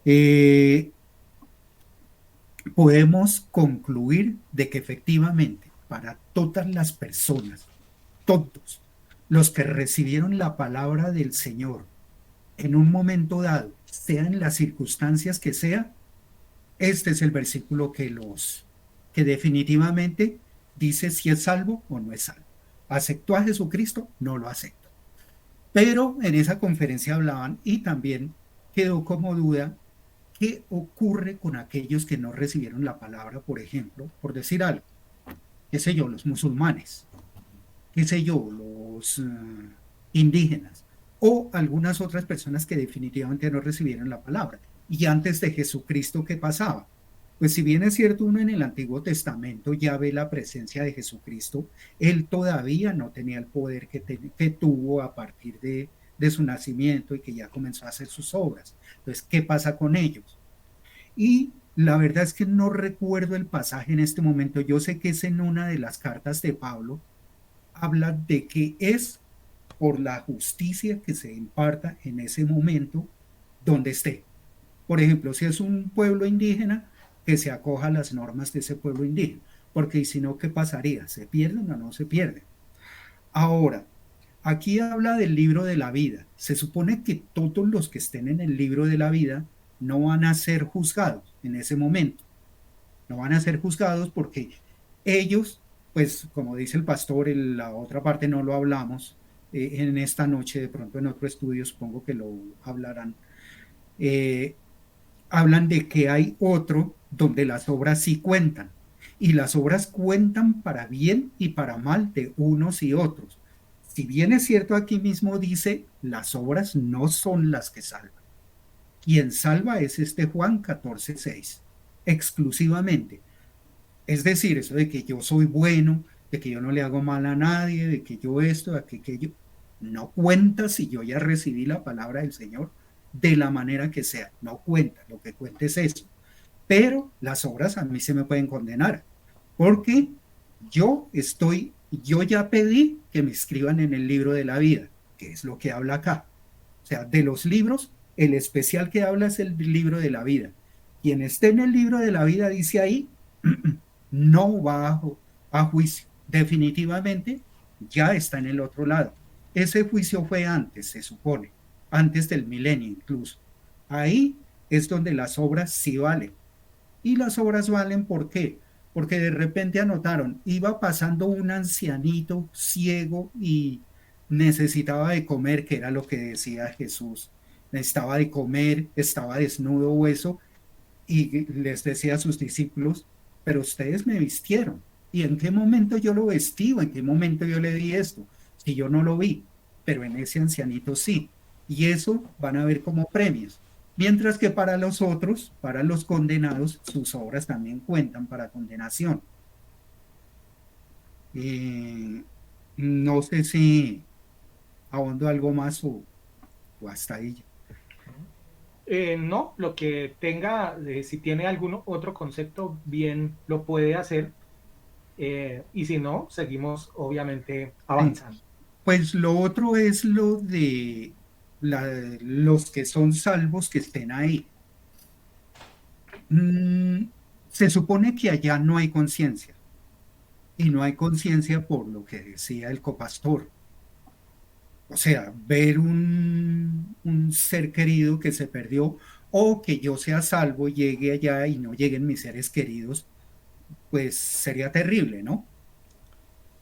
eh, podemos concluir de que efectivamente para todas las personas, todos los que recibieron la palabra del Señor en un momento dado, sean las circunstancias que sea, este es el versículo que definitivamente dice si es salvo o no es salvo. ¿Aceptó a Jesucristo? No lo acepto. Pero en esa conferencia hablaban y también quedó como duda qué ocurre con aquellos que no recibieron la palabra, por ejemplo, por decir algo, qué sé yo, los musulmanes, qué sé yo, los indígenas o algunas otras personas que definitivamente no recibieron la palabra. Y antes de Jesucristo, ¿qué pasaba? Pues si bien es cierto, uno en el Antiguo Testamento ya ve la presencia de Jesucristo, él todavía no tenía el poder que tuvo a partir de su nacimiento y que ya comenzó a hacer sus obras. Entonces, ¿qué pasa con ellos? Y la verdad es que no recuerdo el pasaje en este momento. Yo sé que es en una de las cartas de Pablo, habla de que es por la justicia que se imparta en ese momento donde esté. Por ejemplo, si es un pueblo indígena, que se acoja a las normas de ese pueblo indígena, porque si no, ¿qué pasaría? ¿Se pierden o no se pierden? Ahora, aquí habla del libro de la vida. Se supone que todos los que estén en el libro de la vida no van a ser juzgados en ese momento. No van a ser juzgados porque ellos, pues como dice el pastor, en la otra parte no lo hablamos en esta noche, de pronto en otro estudio supongo que lo hablarán. eh, Hablan de que hay otro donde las obras sí cuentan. Y las obras cuentan para bien y para mal de unos y otros. Si bien es cierto, aquí mismo dice, las obras no son las que salvan. Quien salva es este Juan 14:6, exclusivamente. Es decir, eso de que yo soy bueno, de que yo no le hago mal a nadie, de que yo esto, de que yo, no cuenta si yo ya recibí la palabra del Señor de la manera que sea, no cuenta, lo que cuenta es eso. Pero las obras a mí se me pueden condenar, porque yo ya pedí que me escriban en el libro de la vida, que es lo que habla acá. O sea, de los libros, el especial que habla es el libro de la vida. Quien esté en el libro de la vida, dice ahí, no va a juicio. Definitivamente ya está en el otro lado. Ese juicio fue antes, se supone, antes del milenio incluso. Ahí es donde las obras sí valen. Y las obras valen, ¿por qué? Porque de repente anotaron, iba pasando un ancianito ciego y necesitaba de comer, que era lo que decía Jesús. Necesitaba de comer, estaba desnudo o eso, y les decía a sus discípulos, pero ustedes me vistieron. ¿Y en qué momento yo lo vestí o en qué momento yo le di esto? Si yo no lo vi, pero en ese ancianito sí. Y eso van a ver como premios. Mientras que para los otros, para los condenados, sus obras también cuentan para condenación. Eh, no sé si ahondo algo más o hasta ahí. No, lo que tenga, si tiene algún otro concepto, bien lo puede hacer. Y si no, seguimos obviamente Sí. avanzando. Pues lo otro es lo de los que son salvos que estén ahí. Mm, Se supone que allá no hay conciencia, y no hay conciencia por lo que decía el copastor. O sea, ver un ser querido que se perdió o que yo sea salvo, llegue allá y no lleguen mis seres queridos, pues sería terrible, ¿no?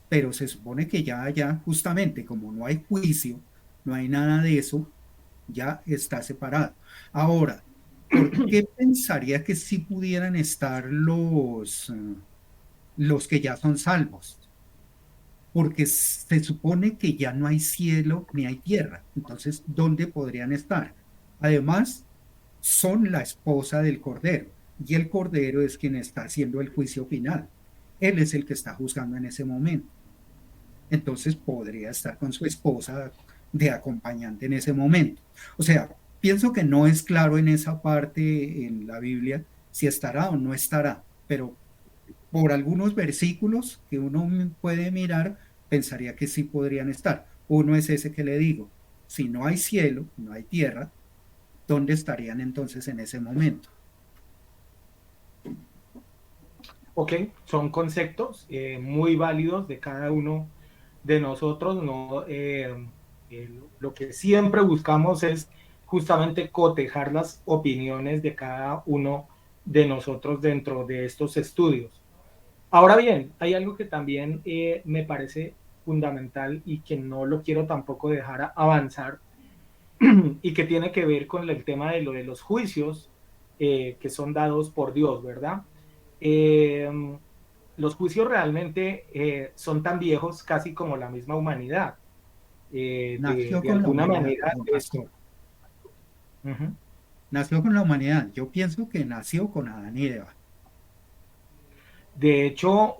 Pero se supone que ya allá, justamente como no hay juicio, no hay nada de eso, ya está separado. Ahora, ¿por qué pensaría que sí pudieran estar los que ya son salvos? Porque se supone que ya no hay cielo ni hay tierra. Entonces, ¿dónde podrían estar? Además, son la esposa del Cordero, y el Cordero es quien está haciendo el juicio final. Él es el que está juzgando en ese momento. Entonces podría estar con su esposa de acompañante en ese momento. O sea, pienso que no es claro en esa parte en la Biblia si estará o no estará, pero por algunos versículos que uno puede mirar, pensaría que sí podrían estar. Uno es ese que le digo, si no hay cielo, no hay tierra, ¿dónde estarían entonces en ese momento? Ok, son conceptos muy válidos de cada uno de nosotros. No, lo que siempre buscamos es justamente cotejar las opiniones de cada uno de nosotros dentro de estos estudios. Ahora bien, hay algo que también me parece fundamental y que no lo quiero tampoco dejar avanzar y que tiene que ver con el tema de lo de los juicios que son dados por Dios, ¿verdad? Eh, los juicios realmente son tan viejos casi como la misma humanidad. Nació De con la alguna humanidad, manera, don esto. Pastor. Uh -huh. Nació con la humanidad. Yo pienso que nació con Adán y Eva. De hecho,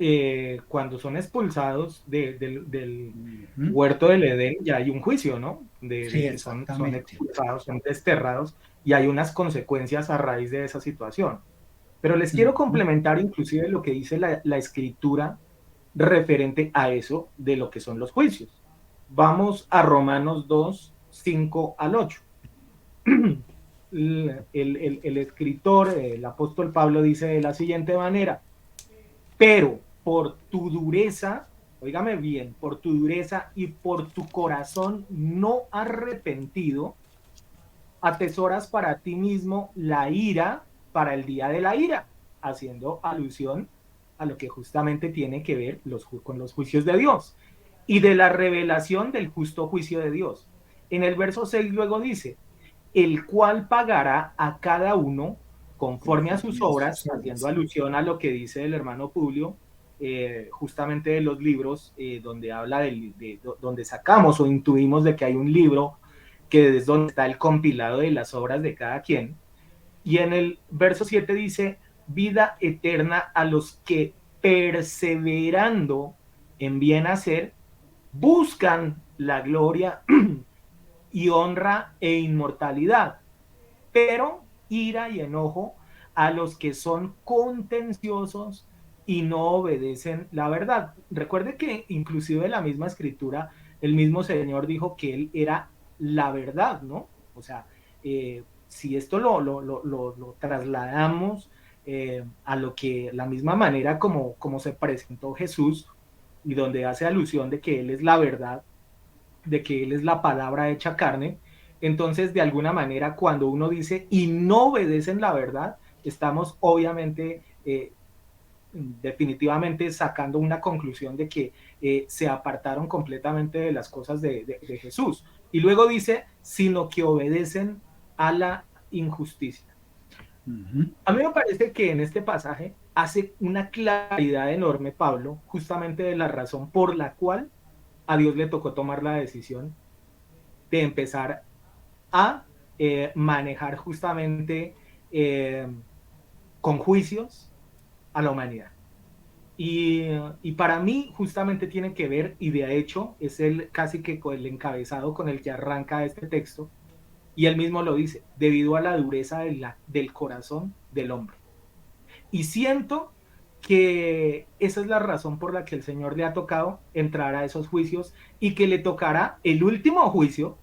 cuando son expulsados del Ujú. huerto del Edén, ya hay un juicio, ¿no? Sí, De que son exactamente. expulsados, son desterrados y hay unas consecuencias a raíz de esa situación. Pero les quiero Ujú. complementar inclusive lo que dice la escritura referente a eso de lo que son los juicios. Vamos a Romanos 2 5 al 8. El escritor, el apóstol Pablo dice de la siguiente manera, pero por tu dureza, óigame bien, por tu dureza y por tu corazón no arrepentido, atesoras para ti mismo la ira para el día de la ira, haciendo alusión a lo que justamente tiene que ver con los juicios de Dios y de la revelación del justo juicio de Dios. En el verso 6 luego dice, el cual pagará a cada uno conforme a sus conforme a obras, sus haciendo obras. alusión a lo que dice el hermano Publio, justamente de los libros donde habla donde sacamos o intuimos de que hay un libro que es donde está el compilado de las obras de cada quien. Y en el verso 7 dice, vida eterna a los que perseverando en bien hacer, buscan la gloria y honra e inmortalidad, pero ira y enojo a los que son contenciosos y no obedecen la verdad. Recuerde que inclusive en la misma escritura, el mismo Señor dijo que Él era la verdad, ¿no? O sea, si esto lo trasladamos a lo que la misma manera como se presentó Jesús y donde hace alusión de que Él es la verdad, de que Él es la palabra hecha carne, entonces de alguna manera cuando uno dice y no obedecen la verdad, estamos obviamente definitivamente sacando una conclusión de que se apartaron completamente de las cosas de Jesús. Y luego dice, sino que obedecen a la injusticia. Ujú. A mí me parece que en este pasaje hace una claridad enorme, Pablo, justamente de la razón por la cual a Dios le tocó tomar la decisión de empezar a manejar justamente eh, con juicios a la humanidad. Y para mí justamente tiene que ver, y de hecho es el casi que el encabezado con el que arranca este texto, y él mismo lo dice, debido a la dureza del corazón del hombre. Y siento que esa es la razón por la que el Señor le ha tocado entrar a esos juicios y que le tocará el último juicio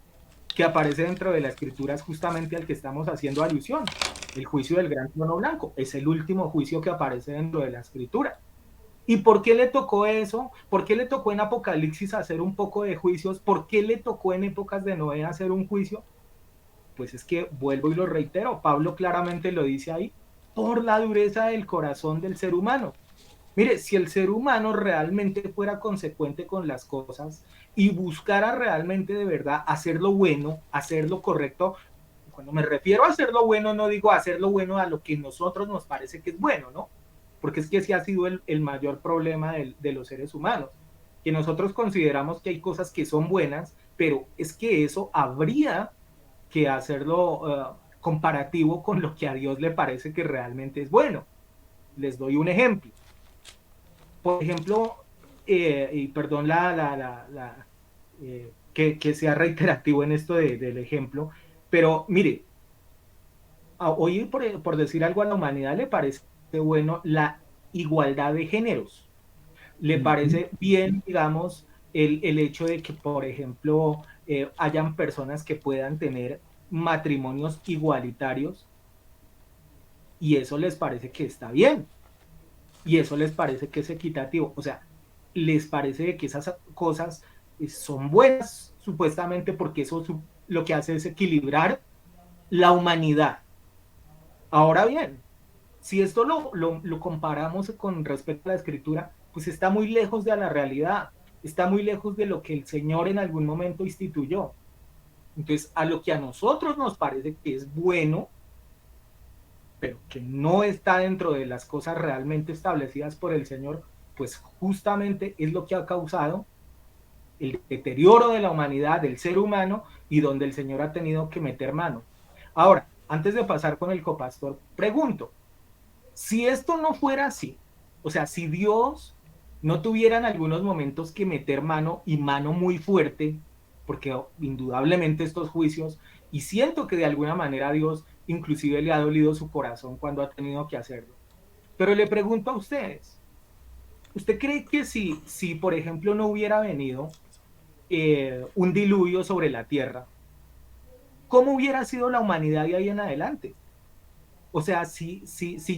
que aparece dentro de la escritura es justamente al que estamos haciendo alusión. El juicio del gran trono blanco es el último juicio que aparece dentro de la escritura. ¿Y por qué le tocó eso? ¿Por qué le tocó en Apocalipsis hacer un poco de juicios? ¿Por qué le tocó en épocas de Noé hacer un juicio? Pues es que vuelvo y lo reitero, Pablo claramente lo dice ahí, por la dureza del corazón del ser humano. Mire, si el ser humano realmente fuera consecuente con las cosas y buscara realmente de verdad hacer lo bueno, hacer lo correcto, cuando me refiero a hacer lo bueno, no digo hacer lo bueno a lo que nosotros nos parece que es bueno, ¿no? Porque es que ese ha sido el mayor problema de los seres humanos, que nosotros consideramos que hay cosas que son buenas, pero es que eso habría que hacerlo comparativo con lo que a Dios le parece que realmente es bueno. Les doy un ejemplo. Por ejemplo, y perdón que sea reiterativo en esto del ejemplo, pero mire, hoy por decir algo a la humanidad le parece bueno la igualdad de géneros, le Ujú. parece bien, digamos, el hecho de que, por ejemplo, hayan personas que puedan tener matrimonios igualitarios y eso les parece que está bien y eso les parece que es equitativo. O sea, les parece que esas cosas son buenas supuestamente porque eso lo que hace es equilibrar la humanidad. Ahora bien, si esto lo comparamos con respecto a la escritura, pues está muy lejos de la realidad, está muy lejos de lo que el Señor en algún momento instituyó. Entonces, a lo que a nosotros nos parece que es bueno, pero que no está dentro de las cosas realmente establecidas por el Señor, pues justamente es lo que ha causado el deterioro de la humanidad, del ser humano, y donde el Señor ha tenido que meter mano. Ahora, antes de pasar con el copastor, pregunto, si esto no fuera así, o sea, si Dios no tuviera en algunos momentos que meter mano y mano muy fuerte, porque indudablemente estos juicios, y siento que de alguna manera Dios inclusive le ha dolido su corazón cuando ha tenido que hacerlo. Pero le pregunto a ustedes, ¿usted cree que si por ejemplo no hubiera venido un diluvio sobre la tierra, cómo hubiera sido la humanidad de ahí en adelante? O sea, si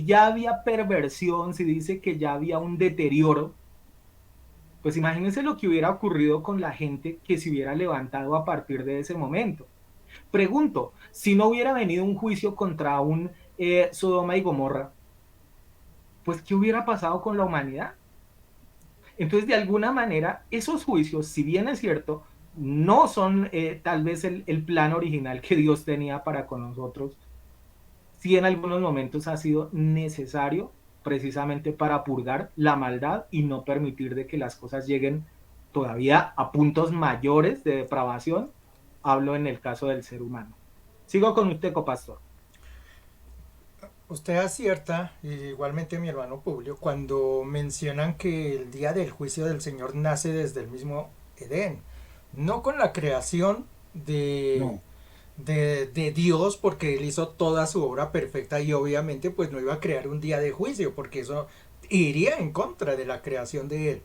ya había perversión, si dice que ya había un deterioro, pues imagínense lo que hubiera ocurrido con la gente que se hubiera levantado a partir de ese momento. Pregunto, si no hubiera venido un juicio contra un Sodoma y Gomorra, pues ¿qué hubiera pasado con la humanidad? Entonces, de alguna manera, esos juicios, si bien es cierto, no son tal vez el plan original que Dios tenía para con nosotros, sí en algunos momentos ha sido necesario precisamente para purgar la maldad y no permitir de que las cosas lleguen todavía a puntos mayores de depravación. Hablo en el caso del ser humano. Sigo con usted, copastor. Usted acierta, y igualmente mi hermano Publio, cuando mencionan que el día del juicio del Señor nace desde el mismo Edén, no con la creación No, de Dios, porque Él hizo toda su obra perfecta y obviamente pues no iba a crear un día de juicio, porque eso iría en contra de la creación de Él.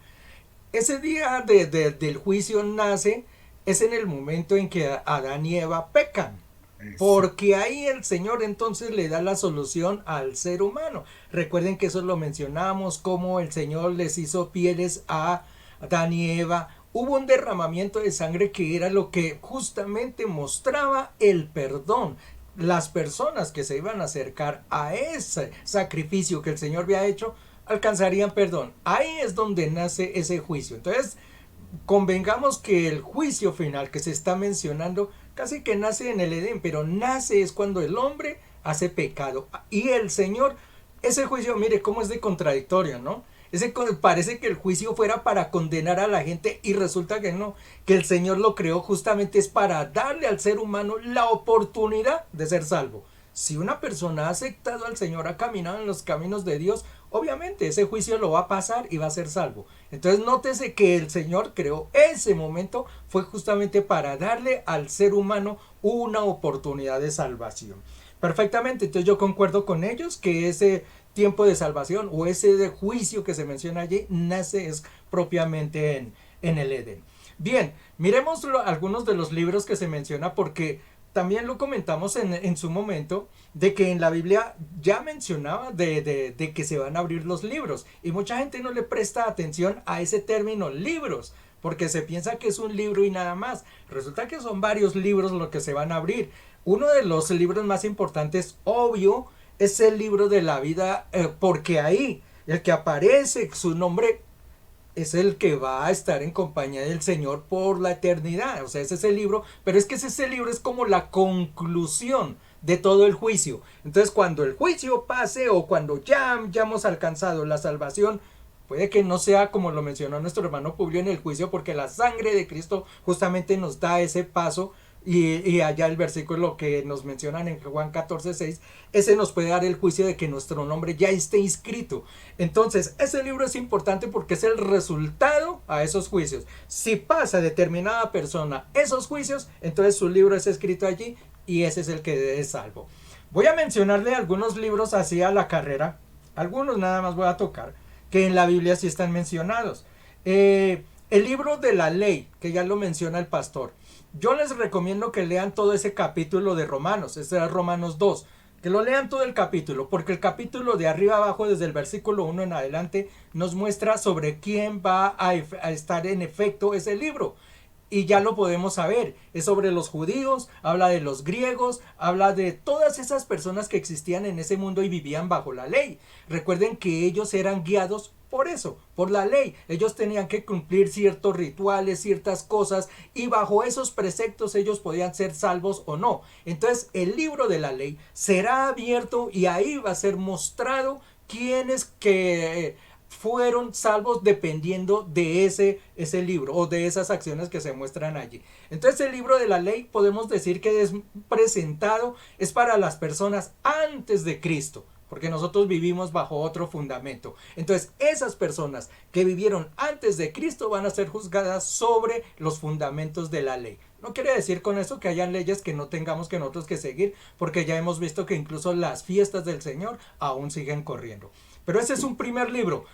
Ese día del juicio nace es en el momento en que Adán y Eva pecan. exacto. Porque ahí el Señor entonces le da la solución al ser humano. Recuerden que eso lo mencionamos, como el Señor les hizo pieles a Adán y Eva. Hubo un derramamiento de sangre que era lo que justamente mostraba el perdón. Las personas que se iban a acercar a ese sacrificio que el Señor había hecho alcanzarían perdón. Ahí es donde nace ese juicio. Entonces, convengamos que el juicio final que se está mencionando casi que nace en el Edén, pero nace es cuando el hombre hace pecado. Y el Señor, ese juicio, mire cómo es de contradictorio, ¿no? Parece que el juicio fuera para condenar a la gente y resulta que no, que el Señor lo creó justamente es para darle al ser humano la oportunidad de ser salvo. Si una persona ha aceptado al Señor, ha caminado en los caminos de Dios, obviamente ese juicio lo va a pasar y va a ser salvo. Entonces nótese que el Señor creó ese momento fue justamente para darle al ser humano una oportunidad de salvación. Perfectamente, entonces yo concuerdo con ellos que ese tiempo de salvación o ese de juicio que se menciona allí nace es propiamente en el Edén. Bien, miremos algunos de los libros que se menciona porque también lo comentamos en su momento de que en la Biblia ya mencionaba de que se van a abrir los libros y mucha gente no le presta atención a ese término libros porque se piensa que es un libro y nada más. Resulta que son varios libros los que se van a abrir. Uno de los libros más importantes, obvio, es el libro de la vida, porque ahí el que aparece su nombre es el que va a estar en compañía del Señor por la eternidad. O sea, ese es el libro, pero es que ese libro es como la conclusión de todo el juicio. Entonces, cuando el juicio pase o cuando ya hemos alcanzado la salvación, puede que no sea como lo mencionó nuestro hermano Publio en el juicio, porque la sangre de Cristo justamente nos da ese paso. Y allá el versículo que nos mencionan en Juan 14:6, ese nos puede dar el juicio de que nuestro nombre ya esté inscrito. Entonces, ese libro es importante porque es el resultado a esos juicios. Si pasa determinada persona esos juicios, entonces su libro es escrito allí y ese es el que es salvo. Voy a mencionarle algunos libros así a la carrera, algunos nada más voy a tocar, que en la Biblia sí están mencionados. El libro de la ley, que ya lo menciona el pastor. Yo les recomiendo que lean todo ese capítulo de Romanos, ese es Romanos 2, que lo lean todo el capítulo, porque el capítulo de arriba abajo, desde el versículo 1 en adelante, nos muestra sobre quién va a estar en efecto ese libro. Y ya lo podemos saber, es sobre los judíos, habla de los griegos, habla de todas esas personas que existían en ese mundo y vivían bajo la ley. Recuerden que ellos eran guiados por eso, por la ley. Ellos tenían que cumplir ciertos rituales, ciertas cosas, y bajo esos preceptos ellos podían ser salvos o no. Entonces el libro de la ley será abierto y ahí va a ser mostrado quiénes que fueron salvos dependiendo de ese libro o de esas acciones que se muestran allí. Entonces el libro de la ley podemos decir que es presentado, es para las personas antes de Cristo, porque nosotros vivimos bajo otro fundamento. Entonces esas personas que vivieron antes de Cristo van a ser juzgadas sobre los fundamentos de la ley. No quiere decir con eso que hayan leyes que no tengamos que nosotros que seguir, porque ya hemos visto que incluso las fiestas del Señor aún siguen corriendo. Pero ese es un primer libro.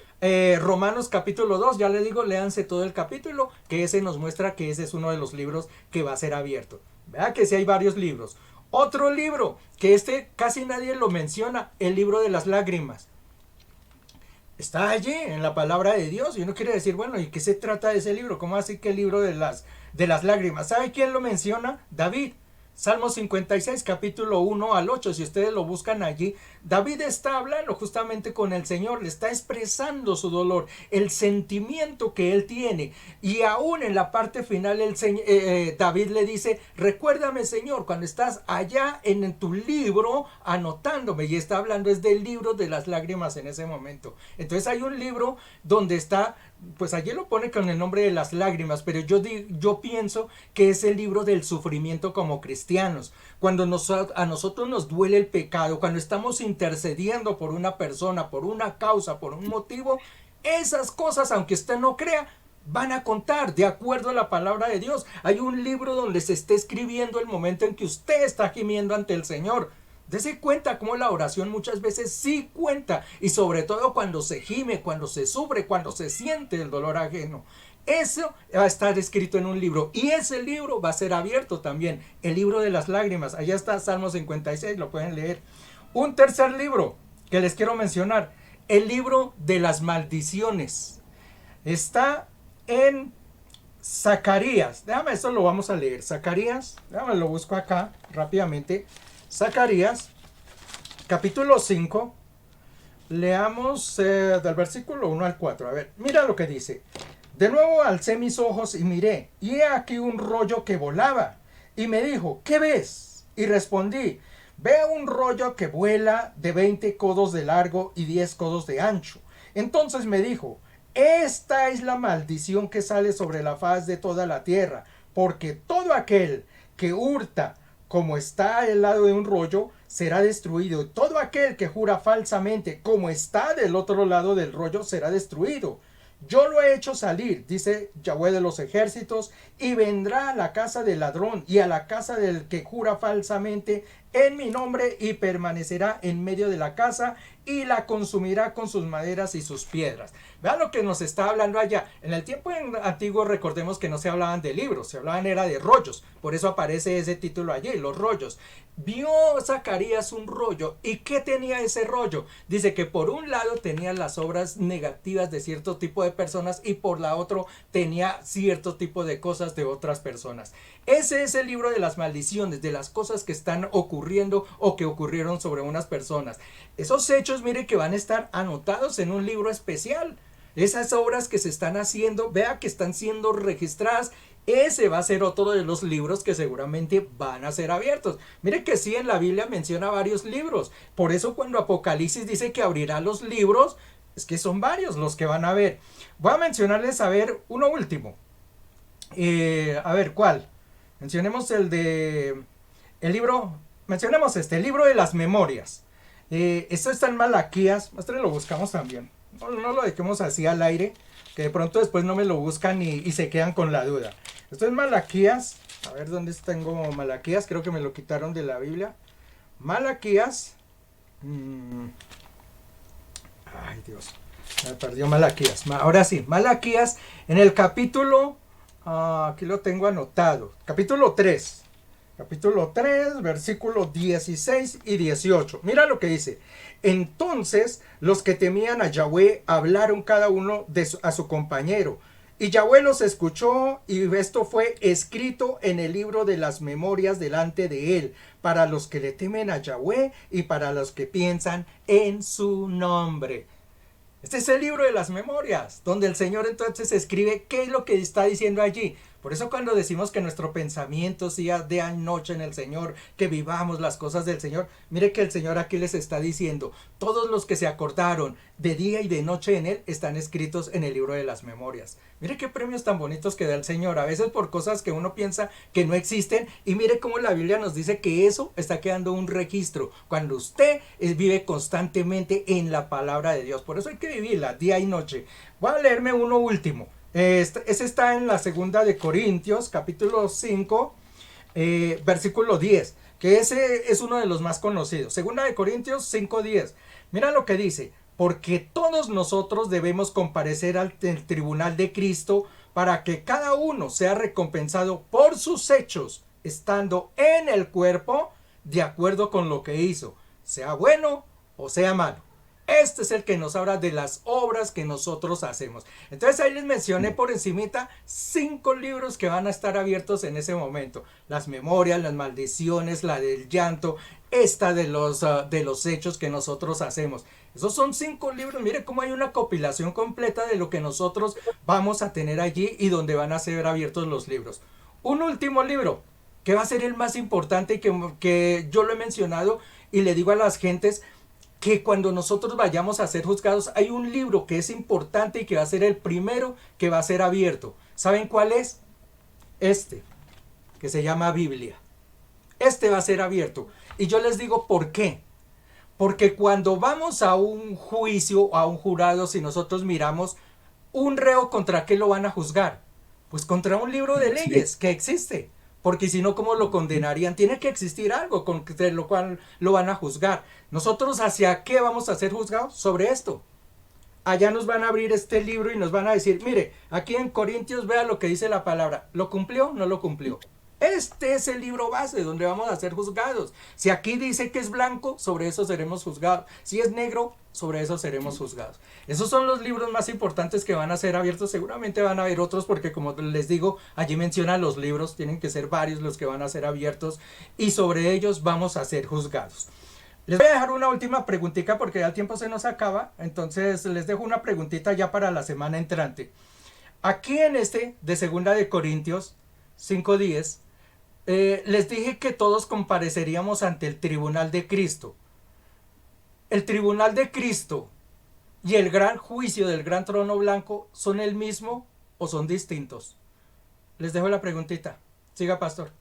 Romanos capítulo 2, ya le digo, léanse todo el capítulo, que ese nos muestra que ese es uno de los libros que va a ser abierto. Vea que sí hay varios libros. Otro libro, que este casi nadie lo menciona, el libro de las lágrimas. Está allí en la palabra de Dios y uno quiere decir, bueno, ¿y qué se trata de ese libro? ¿Cómo así que el libro de las lágrimas? ¿Sabe quién lo menciona? David. Salmo 56, capítulo 1 al 8, si ustedes lo buscan allí, David está hablando justamente con el Señor, le está expresando su dolor, el sentimiento que él tiene. Y aún en la parte final David le dice, recuérdame, Señor, cuando estás allá en tu libro anotándome. Y está hablando es del libro de las lágrimas en ese momento. Entonces hay un libro donde está, pues allí lo pone con el nombre de las lágrimas, pero yo pienso que es el libro del sufrimiento como cristianos. Cuando a nosotros nos duele el pecado, cuando estamos intercediendo por una persona, por una causa, por un motivo, esas cosas, aunque usted no crea, van a contar de acuerdo a la palabra de Dios. Hay un libro donde se está escribiendo el momento en que usted está gimiendo ante el Señor. Dese cuenta cómo la oración muchas veces sí cuenta, y sobre todo cuando se gime, cuando se sufre, cuando se siente el dolor ajeno. Eso va a estar escrito en un libro, y ese libro va a ser abierto también, el libro de las lágrimas. Allá está Salmo 56, lo pueden leer. Un tercer libro que les quiero mencionar, el libro de las maldiciones. Está en Zacarías. Déjame, esto lo vamos a leer. Zacarías, déjame, lo busco acá rápidamente. Zacarías, capítulo 5, leamos del versículo 1 al 4. A ver, mira lo que dice. De nuevo alcé mis ojos y miré, y he aquí un rollo que volaba. Y me dijo, ¿qué ves? Y respondí, veo un rollo que vuela de 20 codos de largo y 10 codos de ancho. Entonces me dijo, esta es la maldición que sale sobre la faz de toda la tierra, porque todo aquel que hurta, como está al lado de un rollo, será destruido. Todo aquel que jura falsamente, como está del otro lado del rollo, será destruido. Yo lo he hecho salir, dice Yahweh de los ejércitos, y vendrá a la casa del ladrón y a la casa del que jura falsamente en mi nombre, y permanecerá en medio de la casa y la consumirá con sus maderas y sus piedras. Vean lo que nos está hablando allá. En el tiempo antiguo, recordemos que no se hablaban de libros, se hablaban era de rollos. Por eso aparece ese título allí, los rollos. Vio Zacarías un rollo. ¿Y qué tenía ese rollo? Dice que por un lado tenía las obras negativas de cierto tipo de personas, y por la otra tenía cierto tipo de cosas de otras personas. Ese es el libro de las maldiciones, de las cosas que están ocurriendo o que ocurrieron sobre unas personas. Esos hechos, mire, que van a estar anotados en un libro especial. Esas obras que se están haciendo, vea que están siendo registradas. Ese va a ser otro de los libros que seguramente van a ser abiertos. Mire que sí, en la Biblia menciona varios libros. Por eso cuando Apocalipsis dice que abrirá los libros, es que son varios los que van a ver. Voy a mencionarles, a ver, uno último. A ver, ¿cuál? Mencionemos el libro, mencionemos el libro de las memorias. Esto está en Malaquías, lo buscamos también. No lo dejemos así al aire, que de pronto después no me lo buscan y se quedan con la duda. Esto es Malaquías. A ver dónde tengo Malaquías, creo que me lo quitaron de la Biblia. Malaquías. Ay, Dios, me perdió Malaquías. Ahora sí, Malaquías en el capítulo, aquí lo tengo anotado, capítulo 3. Capítulo 3, versículos 16 y 18. Mira lo que dice. Entonces los que temían a Yahweh hablaron cada uno a su compañero. Y Yahweh los escuchó, y esto fue escrito en el libro de las memorias delante de él, para los que le temen a Yahweh y para los que piensan en su nombre. Este es el libro de las memorias, donde el Señor entonces escribe qué es lo que está diciendo allí. Por eso cuando decimos que nuestro pensamiento sea de noche en el Señor, que vivamos las cosas del Señor, mire que el Señor aquí les está diciendo, todos los que se acordaron de día y de noche en Él están escritos en el libro de las memorias. Mire qué premios tan bonitos que da el Señor, a veces por cosas que uno piensa que no existen, y mire cómo la Biblia nos dice que eso está quedando un registro, cuando usted vive constantemente en la palabra de Dios. Por eso hay que vivirla día y noche. Voy a leerme uno último. Ese está en la segunda de Corintios, capítulo 5, versículo 10, que ese es uno de los más conocidos. Segunda de Corintios 5:10. Mira lo que dice: porque todos nosotros debemos comparecer el tribunal de Cristo, para que cada uno sea recompensado por sus hechos, estando en el cuerpo, de acuerdo con lo que hizo, sea bueno o sea malo. Este es el que nos habla de las obras que nosotros hacemos. Entonces ahí les mencioné por encimita 5 libros que van a estar abiertos en ese momento. Las memorias, las maldiciones, la del llanto, esta de los hechos que nosotros hacemos. Esos son 5 libros. Mire cómo hay una compilación completa de lo que nosotros vamos a tener allí y donde van a ser abiertos los libros. Un último libro que va a ser el más importante y que yo lo he mencionado y le digo a las gentes que cuando nosotros vayamos a ser juzgados hay un libro que es importante y que va a ser el primero que va a ser abierto. ¿Saben cuál es? Este, que se llama Biblia. Este va a ser abierto. Y yo les digo por qué. Porque cuando vamos a un juicio, a un jurado, si nosotros miramos un reo, ¿contra qué lo van a juzgar? Pues contra un libro de leyes que existe. Porque si no, ¿cómo lo condenarían? Tiene que existir algo con lo cual lo van a juzgar. Nosotros, ¿hacia qué vamos a ser juzgados? Sobre esto. Allá nos van a abrir este libro y nos van a decir, mire, aquí en Corintios vea lo que dice la palabra. ¿Lo cumplió? ¿No lo cumplió? Este es el libro base donde vamos a ser juzgados. Si aquí dice que es blanco, sobre eso seremos juzgados. Si es negro, sobre eso seremos juzgados. Esos son los libros más importantes que van a ser abiertos. Seguramente van a haber otros porque, como les digo, allí mencionan los libros. Tienen que ser varios los que van a ser abiertos y sobre ellos vamos a ser juzgados. Les voy a dejar una última preguntita porque ya el tiempo se nos acaba. Entonces les dejo una preguntita ya para la semana entrante. Aquí en este de Segunda de Corintios 5:10 les dije que todos compareceríamos ante el tribunal de Cristo. ¿El tribunal de Cristo y el gran juicio del gran trono blanco son el mismo o son distintos? Les dejo la preguntita. Siga, pastor.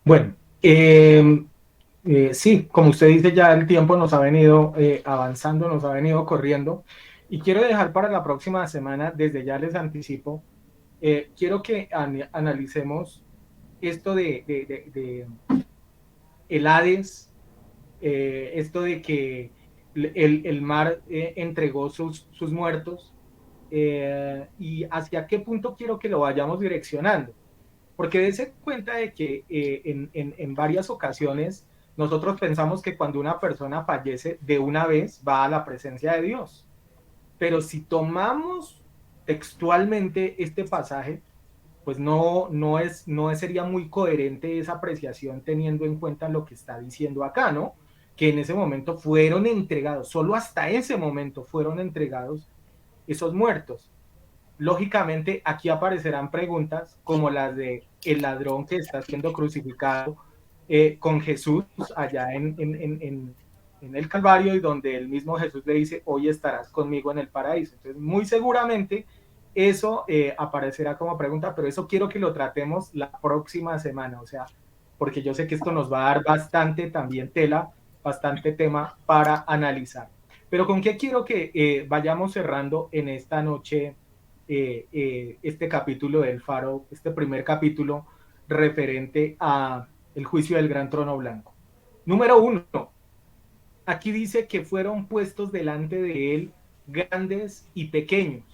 Bueno, sí, como usted dice, ya el tiempo nos ha venido avanzando, nos ha venido corriendo. Y quiero dejar para la próxima semana, desde ya les anticipo, quiero que analicemos esto de el Hades, esto de que el mar entregó sus muertos, y hacia qué punto quiero que lo vayamos direccionando. Porque dése cuenta de que en varias ocasiones nosotros pensamos que cuando una persona fallece de una vez va a la presencia de Dios. Pero si tomamos textualmente este pasaje, pues no sería muy coherente esa apreciación teniendo en cuenta lo que está diciendo acá, ¿no? Que en ese momento fueron entregados, solo hasta ese momento fueron entregados esos muertos. Lógicamente, aquí aparecerán preguntas como las de el ladrón que está siendo crucificado con Jesús allá en el Calvario, y donde el mismo Jesús le dice, hoy estarás conmigo en el paraíso. Entonces, muy seguramente eso aparecerá como pregunta, pero eso quiero que lo tratemos la próxima semana, o sea, porque yo sé que esto nos va a dar bastante también tela, bastante tema para analizar. Pero ¿con qué quiero que vayamos cerrando en esta noche este capítulo del Faro, este primer capítulo referente a el juicio del gran trono blanco? Número 1, aquí dice que fueron puestos delante de él grandes y pequeños.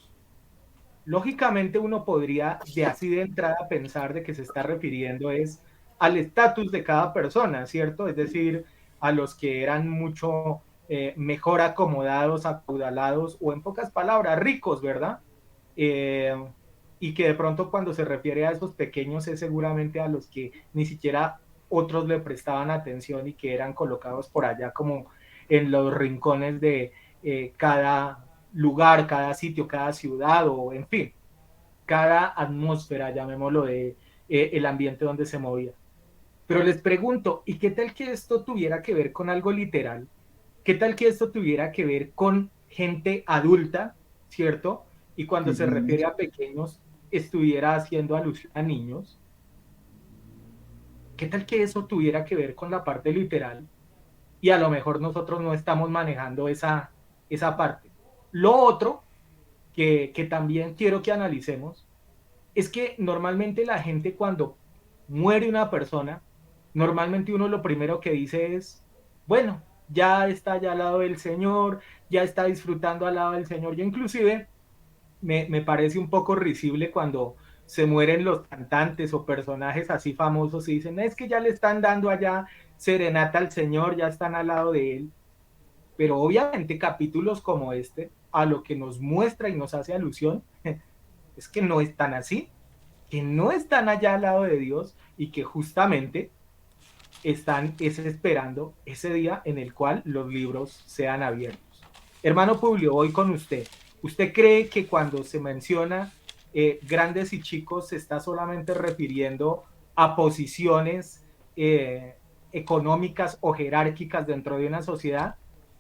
Lógicamente uno podría de así de entrada pensar de que se está refiriendo es al estatus de cada persona, ¿cierto? Es decir, a los que eran mucho mejor acomodados, acaudalados, o en pocas palabras, ricos, ¿verdad? Eh, y que de pronto cuando se refiere a esos pequeños es seguramente a los que ni siquiera otros le prestaban atención y que eran colocados por allá como en los rincones de cada lugar, cada sitio, cada ciudad, o en fin, cada atmósfera, llamémoslo, de el ambiente donde se movía. Pero les pregunto, ¿y qué tal que esto tuviera que ver con algo literal? ¿Qué tal que esto tuviera que ver con gente adulta, ¿cierto? Y cuando se refiere a pequeños, estuviera haciendo alusión a niños. ¿Qué tal que eso tuviera que ver con la parte literal? Y a lo mejor nosotros no estamos manejando esa parte. Lo otro que también quiero que analicemos es que normalmente la gente cuando muere una persona, normalmente uno lo primero que dice es, bueno, ya está ya al lado del Señor, ya está disfrutando al lado del Señor. Yo inclusive me parece un poco risible cuando se mueren los cantantes o personajes así famosos y dicen, es que ya le están dando allá serenata al Señor, ya están al lado de él. pero obviamente capítulos como este, a lo que nos muestra y nos hace alusión, es que no están así, que no están allá al lado de Dios y que justamente están esperando ese día en el cual los libros sean abiertos. Hermano Publio, voy con usted. ¿Usted cree que cuando se menciona grandes y chicos se está solamente refiriendo a posiciones económicas o jerárquicas dentro de una sociedad?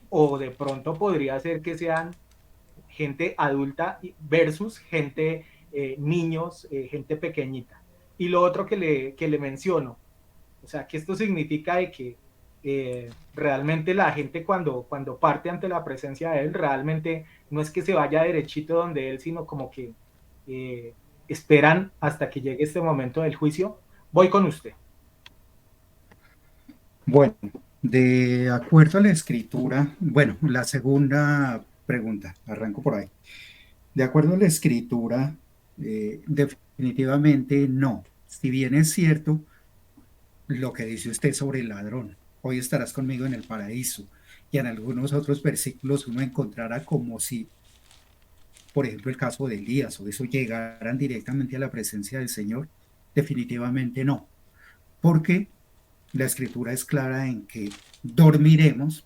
¿O de pronto podría ser que sean gente adulta versus gente, niños, gente pequeñita? Y lo otro que le menciono, o sea, que esto significa de que realmente la gente cuando parte ante la presencia de él, realmente no es que se vaya derechito donde él, sino como que eh, esperan hasta que llegue este momento del juicio. Voy con usted. Bueno, de acuerdo a la escritura, bueno, la segunda pregunta, arranco por ahí. De acuerdo a la escritura, definitivamente no. Si bien es cierto lo que dice usted sobre el ladrón, hoy estarás conmigo en el paraíso, y en algunos otros versículos uno encontrará como si, por ejemplo, el caso de Elías o eso llegaran directamente a la presencia del Señor, definitivamente no, porque la escritura es clara en que dormiremos,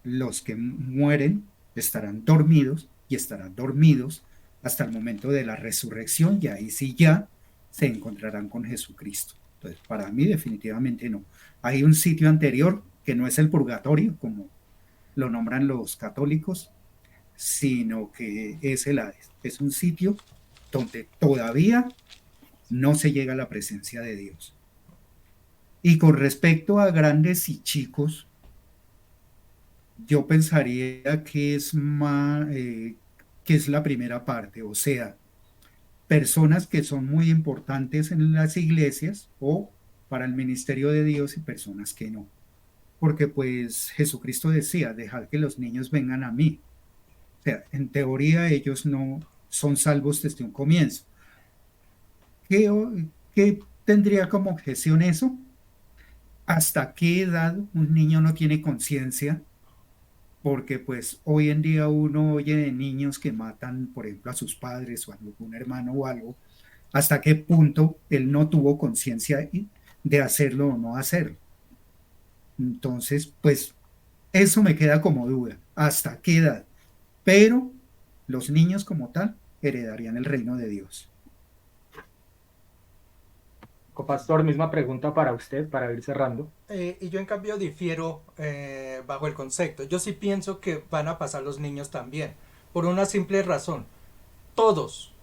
los que mueren estarán dormidos y estarán dormidos hasta el momento de la resurrección y ahí sí ya se encontrarán con Jesucristo. Entonces, para mí definitivamente no. Hay un sitio anterior que no es el purgatorio, como lo nombran los católicos, sino que es el Hades. Es un sitio donde todavía no se llega a la presencia de Dios. Y con respecto a grandes y chicos, yo pensaría que es más, que es la primera parte, o sea, personas que son muy importantes en las iglesias o para el ministerio de Dios y personas que no. Porque pues Jesucristo decía, dejad que los niños vengan a mí. O sea, en teoría ellos no son salvos desde un comienzo. ¿Qué, qué tendría como objeción eso? ¿Hasta qué edad un niño no tiene conciencia? Porque pues hoy en día uno oye de niños que matan, por ejemplo, a sus padres o a algún hermano o algo, hasta qué punto él no tuvo conciencia de hacerlo o no hacerlo. Entonces, pues eso me queda como duda, hasta qué edad. Pero los niños como tal heredarían el reino de Dios. Copastor, misma pregunta para usted, para ir cerrando. Y yo en cambio difiero bajo el concepto. Yo sí pienso que van a pasar los niños también, por una simple razón. Todos,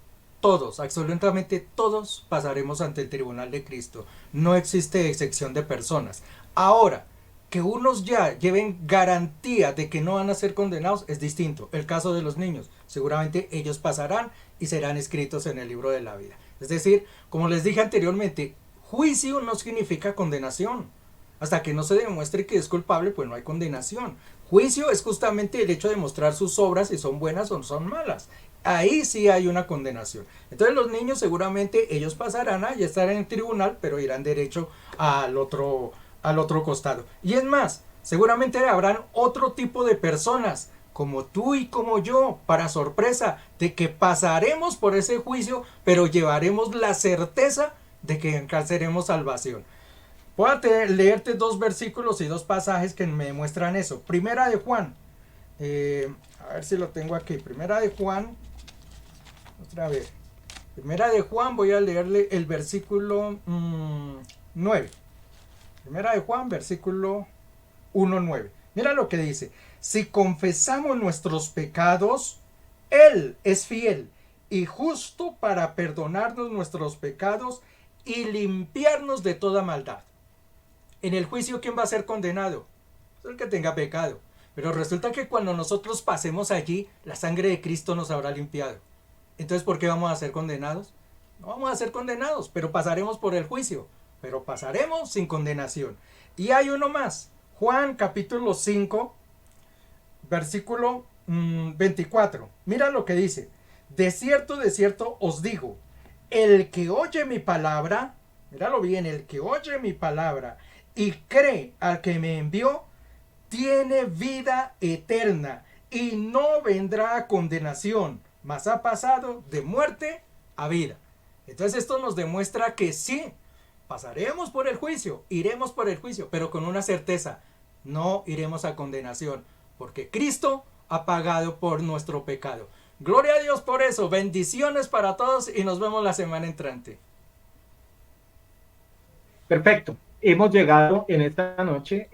todos, absolutamente todos pasaremos ante el tribunal de Cristo. No existe excepción de personas. Ahora, que unos ya lleven garantía de que no van a ser condenados es distinto. El caso de los niños, seguramente ellos pasarán y serán escritos en el libro de la vida. Es decir, como les dije anteriormente, juicio no significa condenación. Hasta que no se demuestre que es culpable, pues no hay condenación. Juicio es justamente el hecho de mostrar sus obras, si son buenas o son malas. Ahí sí hay una condenación. Entonces los niños seguramente ellos pasarán a ya estar en el tribunal, pero irán derecho al otro costado. Y es más, seguramente habrán otro tipo de personas, como tú y como yo, para sorpresa de que pasaremos por ese juicio, pero llevaremos la certeza de que alcanzaremos salvación. Voy a leerte dos versículos y dos pasajes que me muestran eso. Primera de Juan, a ver si lo tengo aquí. Primera de Juan, otra vez. Primera de Juan, voy a leerle el versículo 9. Primera de Juan, versículo 1:9. Mira lo que dice. Si confesamos nuestros pecados, Él es fiel y justo para perdonarnos nuestros pecados y limpiarnos de toda maldad. En el juicio, ¿quién va a ser condenado? El que tenga pecado. Pero resulta que cuando nosotros pasemos allí, la sangre de Cristo nos habrá limpiado. Entonces, ¿por qué vamos a ser condenados? No vamos a ser condenados, pero pasaremos por el juicio. Pero pasaremos sin condenación. Y hay uno más. Juan capítulo 5, versículo 24. Mira lo que dice. De cierto os digo, el que oye mi palabra, míralo bien, el que oye mi palabra y cree al que me envió, tiene vida eterna y no vendrá a condenación, mas ha pasado de muerte a vida. Entonces esto nos demuestra que sí, pasaremos por el juicio, iremos por el juicio, pero con una certeza, no iremos a condenación, porque Cristo ha pagado por nuestro pecado. Gloria a Dios por eso, bendiciones para todos y nos vemos la semana entrante. Perfecto, hemos llegado en esta noche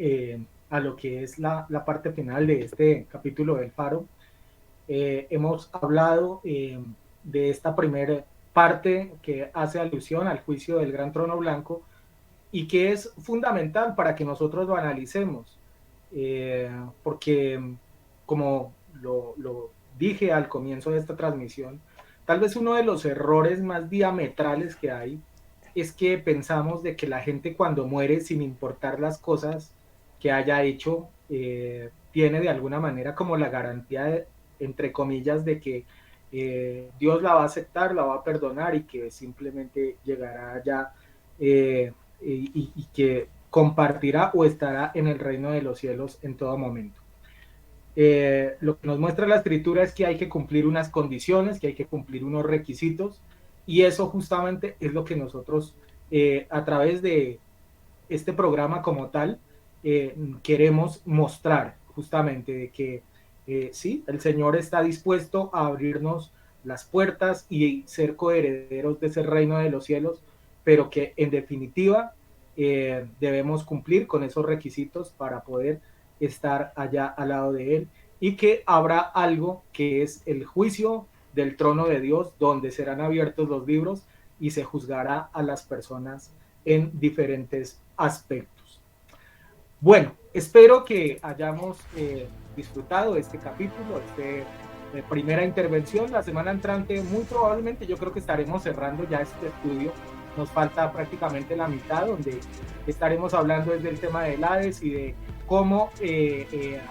a lo que es la parte final de este capítulo del Faro. Hemos hablado de esta primera parte que hace alusión al juicio del gran trono blanco y que es fundamental para que nosotros lo analicemos, porque como lo dije al comienzo de esta transmisión, tal vez uno de los errores más diametrales que hay es que pensamos de que la gente cuando muere, sin importar las cosas que haya hecho, tiene de alguna manera como la garantía, entre comillas, de que Dios la va a aceptar, la va a perdonar y que simplemente llegará allá y que compartirá o estará en el reino de los cielos en todo momento. Lo que nos muestra la escritura es que hay que cumplir unas condiciones, que hay que cumplir unos requisitos, y eso justamente es lo que nosotros a través de este programa como tal queremos mostrar, justamente de que sí, el Señor está dispuesto a abrirnos las puertas y ser coherederos de ese reino de los cielos, pero que en definitiva debemos cumplir con esos requisitos para poder estar allá al lado de Él, y que habrá algo que es el juicio del trono de Dios, donde serán abiertos los libros y se juzgará a las personas en diferentes aspectos. Bueno, espero que hayamos disfrutado este capítulo, primera intervención. La semana entrante, muy probablemente, yo creo que estaremos cerrando ya este estudio. Nos falta prácticamente la mitad, donde estaremos hablando desde el tema del Hades y de cómo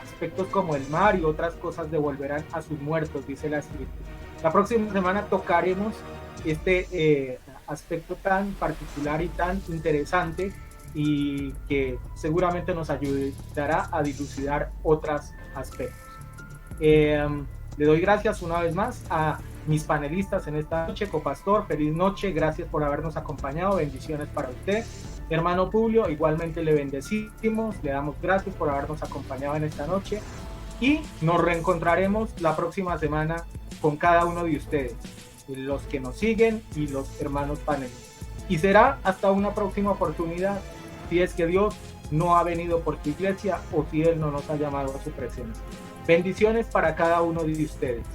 aspectos como el mar y otras cosas devolverán a sus muertos, dice la escritura. La próxima semana tocaremos este aspecto tan particular y tan interesante, y que seguramente nos ayudará a dilucidar otros aspectos. Le doy gracias una vez más a mis panelistas en esta noche. Copastor, feliz noche, gracias por habernos acompañado, bendiciones para usted. Hermano Publio, igualmente le bendecimos, le damos gracias por habernos acompañado en esta noche, y nos reencontraremos la próxima semana con cada uno de ustedes, los que nos siguen y los hermanos panelistas. Y será hasta una próxima oportunidad, si es que Dios no ha venido por tu iglesia o si Él no nos ha llamado a su presencia. Bendiciones para cada uno de ustedes.